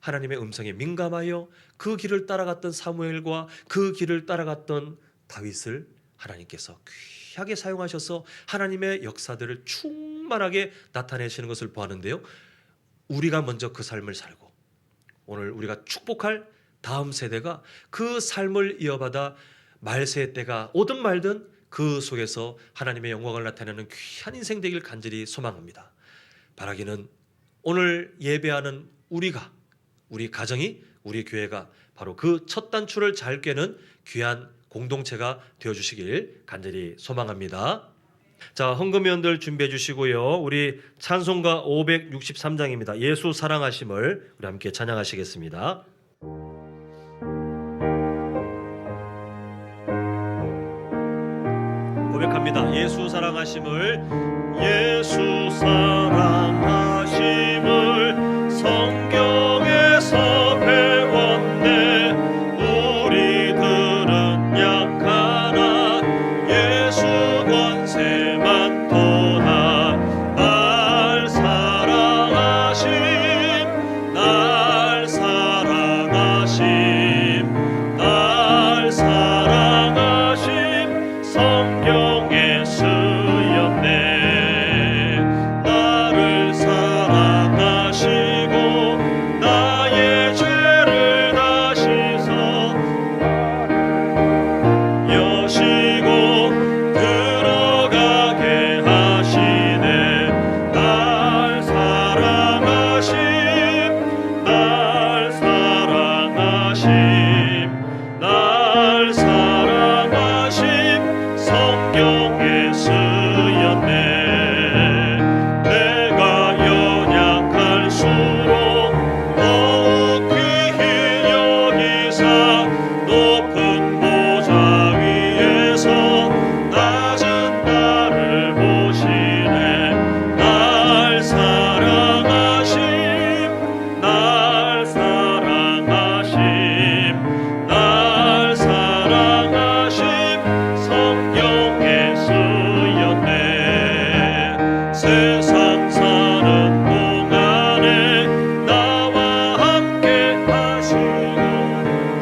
하나님의 음성에 민감하여 그 길을 따라갔던 사무엘과 그 길을 따라갔던 다윗을 하나님께서 귀하게 사용하셔서 하나님의 역사들을 충만하게 나타내시는 것을 보았는데요. 우리가 먼저 그 삶을 살고 오늘 우리가 축복할 다음 세대가 그 삶을 이어받아 말세의 때가 오든 말든 그 속에서 하나님의 영광을 나타내는 귀한 인생 되길 간절히 소망합니다. 바라기는 오늘 예배하는 우리가, 우리 가정이, 우리 교회가 바로 그 첫 단추를 잘 꿰는 귀한 공동체가 되어주시길 간절히 소망합니다. 자, 헌금위원들 준비해 주시고요. 우리 찬송가 563장입니다. 예수 사랑하심을 우리 함께 찬양하시겠습니다. 고백합니다. 예수 사랑하심을, 예수 사랑하심을 성경에서 배웠네. 우리들은 약하나 예수 권세만 도다. 날 사랑하심, 날 사랑하심, 날 사랑하심 성경에 쓰였네. 나를 사랑하시고 나의 죄를 다시서 여시고 들어가게 하시네. 날 사랑하심, 날 사랑하심, 날 사랑하심 성경에 쓰였네. 내가 연약할수록 더욱 귀히 여기사 높은 보좌 위에서 낮은 나를 보시네. 날 사랑하심, 날 사랑하심, 날 사랑하심 성경에 쓰였네. 세상 사는 동안에 나와 함께 하시고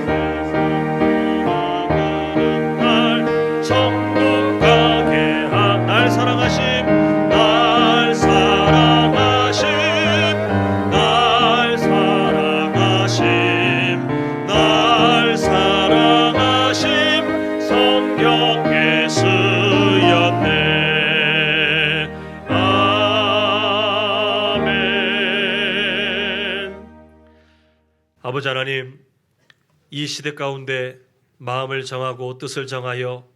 세상 돌아가는 날 천국 가게 아버지 하나님, 이 시대 가운데 마음을 정하고 뜻을 정하여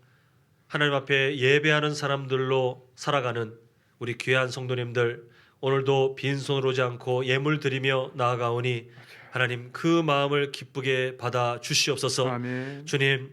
하나님 앞에 예배하는 사람들로 살아가는 우리 귀한 성도님들, 오늘도 빈손으로 오지 않고 예물 드리며 나아가오니 하나님 그 마음을 기쁘게 받아 주시옵소서. 아멘. 주님,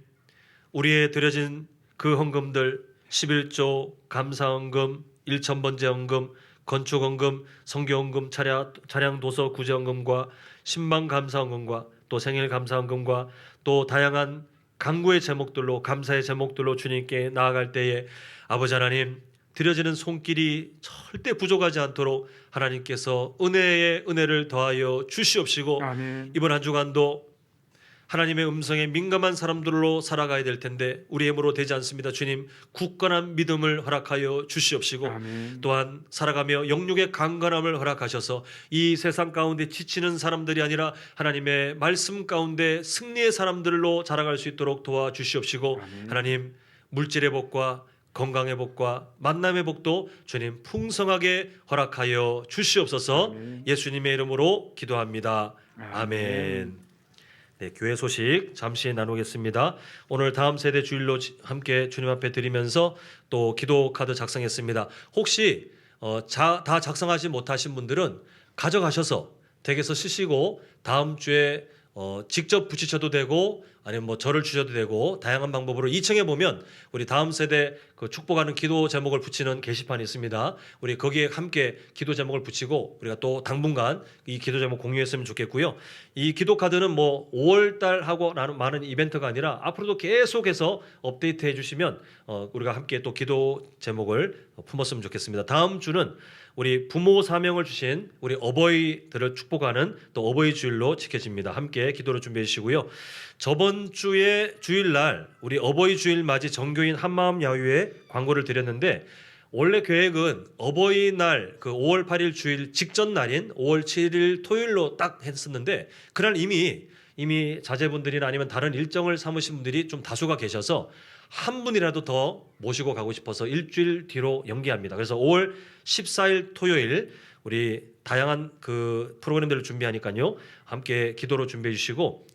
우리의 드려진 그 헌금들 11조 감사헌금, 일천번제 헌금, 건축헌금, 성교헌금, 차량 도서 구제헌금과 신방 감사헌금과 또 생일 감사헌금과 또 다양한 간구의 제목들로, 감사의 제목들로 주님께 나아갈 때에 아버지 하나님, 드려지는 손길이 절대 부족하지 않도록 하나님께서 은혜에 은혜를 더하여 주시옵시고, 아멘. 이번 한 주간도 하나님의 음성에 민감한 사람들로 살아가야 될 텐데 우리의 힘으로 되지 않습니다. 주님, 굳건한 믿음을 허락하여 주시옵시고, 아멘. 또한 살아가며 영육의 강건함을 허락하셔서 이 세상 가운데 지치는 사람들이 아니라 하나님의 말씀 가운데 승리의 사람들로 자라갈 수 있도록 도와주시옵시고, 아멘. 하나님 물질의 복과 건강의 복과 만남의 복도 주님 풍성하게 허락하여 주시옵소서. 아멘. 예수님의 이름으로 기도합니다. 아멘. 아멘. 네, 교회 소식 잠시 나누겠습니다. 오늘 다음 세대 주일로 함께 주님 앞에 드리면서 또 기도 카드 작성했습니다. 혹시 다 작성하지 못하신 분들은 가져가셔서 댁에서 쓰시고 다음 주에 직접 붙이셔도 되고 아니면 뭐 절을 주셔도 되고 다양한 방법으로 2층에 보면 우리 다음 세대 그 축복하는 기도 제목을 붙이는 게시판이 있습니다. 우리 거기에 함께 기도 제목을 붙이고 우리가 또 당분간 이 기도 제목 공유했으면 좋겠고요. 이 기도 카드는 뭐 5월 달 하고 많은 이벤트가 아니라 앞으로도 계속해서 업데이트해 주시면 우리가 함께 또 기도 제목을 품었으면 좋겠습니다. 다음 주는 우리 부모 사명을 주신 우리 어버이들을 축복하는 또 어버이 주일로 지켜집니다. 함께 기도를 준비해 주시고요. 저번 주에 주일날 우리 어버이 주일 맞이 정교인 한마음 야유회 광고를 드렸는데 원래 계획은 어버이날 그 5월 8일 주일 직전 날인 5월 7일 토요일로 딱 했었는데 그날 이미 자제분들이나 아니면 다른 일정을 삼으신 분들이 좀 다수가 계셔서 한 분이라도 더 모시고 가고 싶어서 일주일 뒤로 연기합니다. 그래서 5월 14일 토요일 우리 다양한 그 프로그램들을 준비하니까요. 함께 기도로 준비해 주시고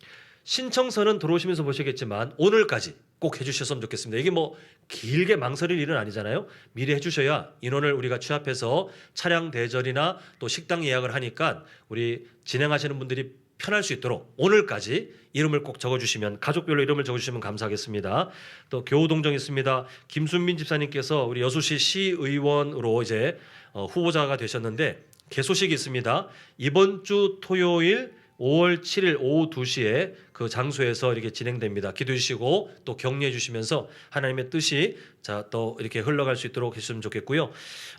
신청서는 들어오시면서 보시겠지만 오늘까지 꼭 해주셨으면 좋겠습니다. 이게 뭐 길게 망설일 일은 아니잖아요. 미리 해주셔야 인원을 우리가 취합해서 차량 대절이나 또 식당 예약을 하니까 우리 진행하시는 분들이 편할 수 있도록 오늘까지 이름을 꼭 적어주시면 가족별로 이름을 적어주시면 감사하겠습니다. 또 교우동정 있습니다. 김순민 집사님께서 우리 여수시 시의원으로 이제 후보자가 되셨는데 개소식이 있습니다. 이번 주 토요일 5월 7일 오후 2시에 그 장소에서 이렇게 진행됩니다. 기도해 주시고 또 격려해 주시면서 하나님의 뜻이 또 이렇게 흘러갈 수 있도록 해주시면 좋겠고요.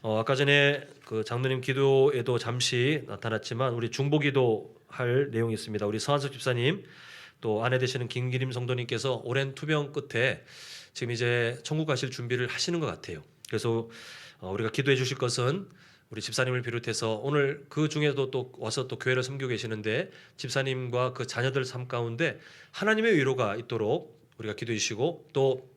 아까 전에 그 장로님 기도에도 잠시 나타났지만 우리 중보기도 할 내용이 있습니다. 우리 서한석 집사님 또 아내 되시는 김기림 성도님께서 오랜 투병 끝에 지금 이제 천국 가실 준비를 하시는 것 같아요. 그래서 우리가 기도해 주실 것은 우리 집사님을 비롯해서 오늘 그 중에도 또 와서 또 교회를 섬기고 계시는데 집사님과 그 자녀들 삶 가운데 하나님의 위로가 있도록 우리가 기도해 주시고 또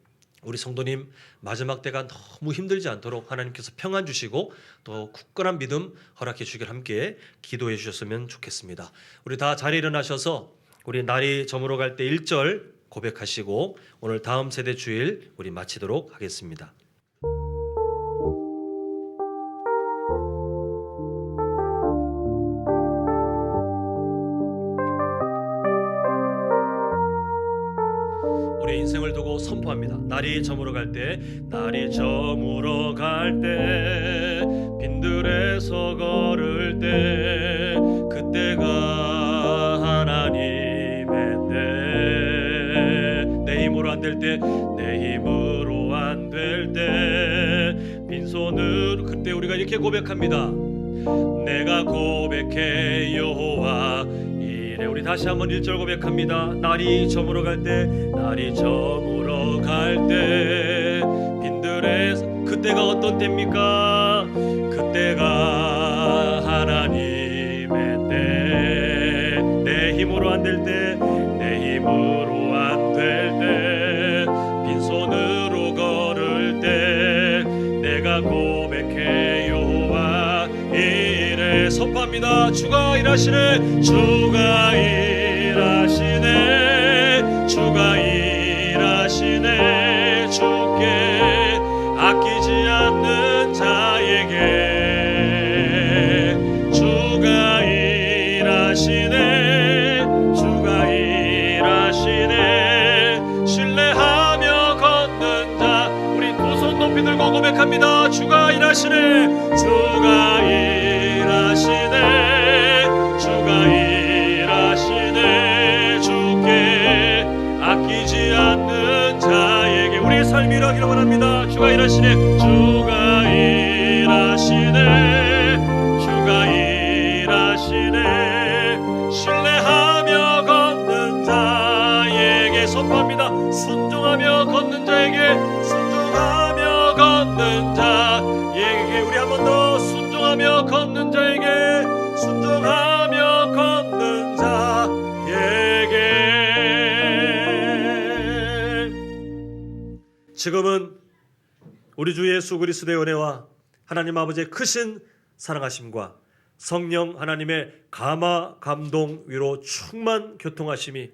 우리 성도님 마지막 때가 너무 힘들지 않도록 하나님께서 평안 주시고 또 굳건한 믿음 허락해 주시길 함께 기도해 주셨으면 좋겠습니다. 우리 다 자리에 일어나셔서 우리 날이 저물어 갈 때 1절 고백하시고 오늘 다음 세대 주일 우리 마치도록 하겠습니다. 우리 인생을 두고 선포합니다. 날이 저물어 갈 때, 날이 저물어 갈 때, 빈들에서 걸을 때, 그때가 하나님의 때. 내 힘으로 안 될 때, 내 힘으로 안 될 때, 빈손으로 그때 우리가 이렇게 고백합니다. 내가 고백해 여호와 이래. 우리 다시 한번 1절 고백합니다. 날이 저물어 갈 때, 날이 저물어 갈 때, 빈들에서 그때가 어떤 때입니까? 그때가 하나님의 때. 내 힘으로 안 될 때, 내 힘으로 안 될 때, 빈손으로 걸을 때, 내가 고백해 여호와 이래. 선포합니다. 주가 일하시네. 주가 일하시네. 일하시네 주가 일하시네 주께 아끼지 않는 자에게 주가 일하시네 주가 일하시네 신뢰하며 걷는 자 우리 두 손 높이 들고 고백합니다. 주가 일하시네 주가 일하시네 주가 일하시네 주께 아끼지 않는 자에게 우리의 삶이 일하기를 원합니다. 주가 일하시네 주가 일하시네 주가 일하시네 신뢰하며 걷는 자에게 선포합니다. 순종하며 걷는 자에게 순종하며 걷는 자에게 우리 한 번 더 순종하며 걷는 자에게 순종하며 걷는 자에게 지금은 우리 주 예수 그리스도의 은혜와 하나님 아버지의 크신 사랑하심과 성령 하나님의 감화 감동 위로 충만 교통하심이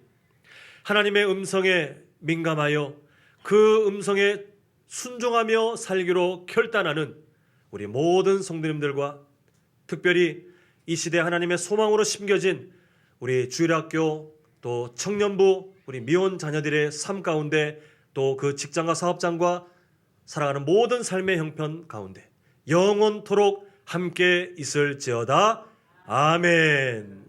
하나님의 음성에 민감하여 그 음성에 순종하며 살기로 결단하는 우리 모든 성도님들과 특별히 이 시대 하나님의 소망으로 심겨진 우리 주일학교 또 청년부 우리 미혼 자녀들의 삶 가운데 또 그 직장과 사업장과 살아가는 모든 삶의 형편 가운데 영원토록 함께 있을지어다. 아멘.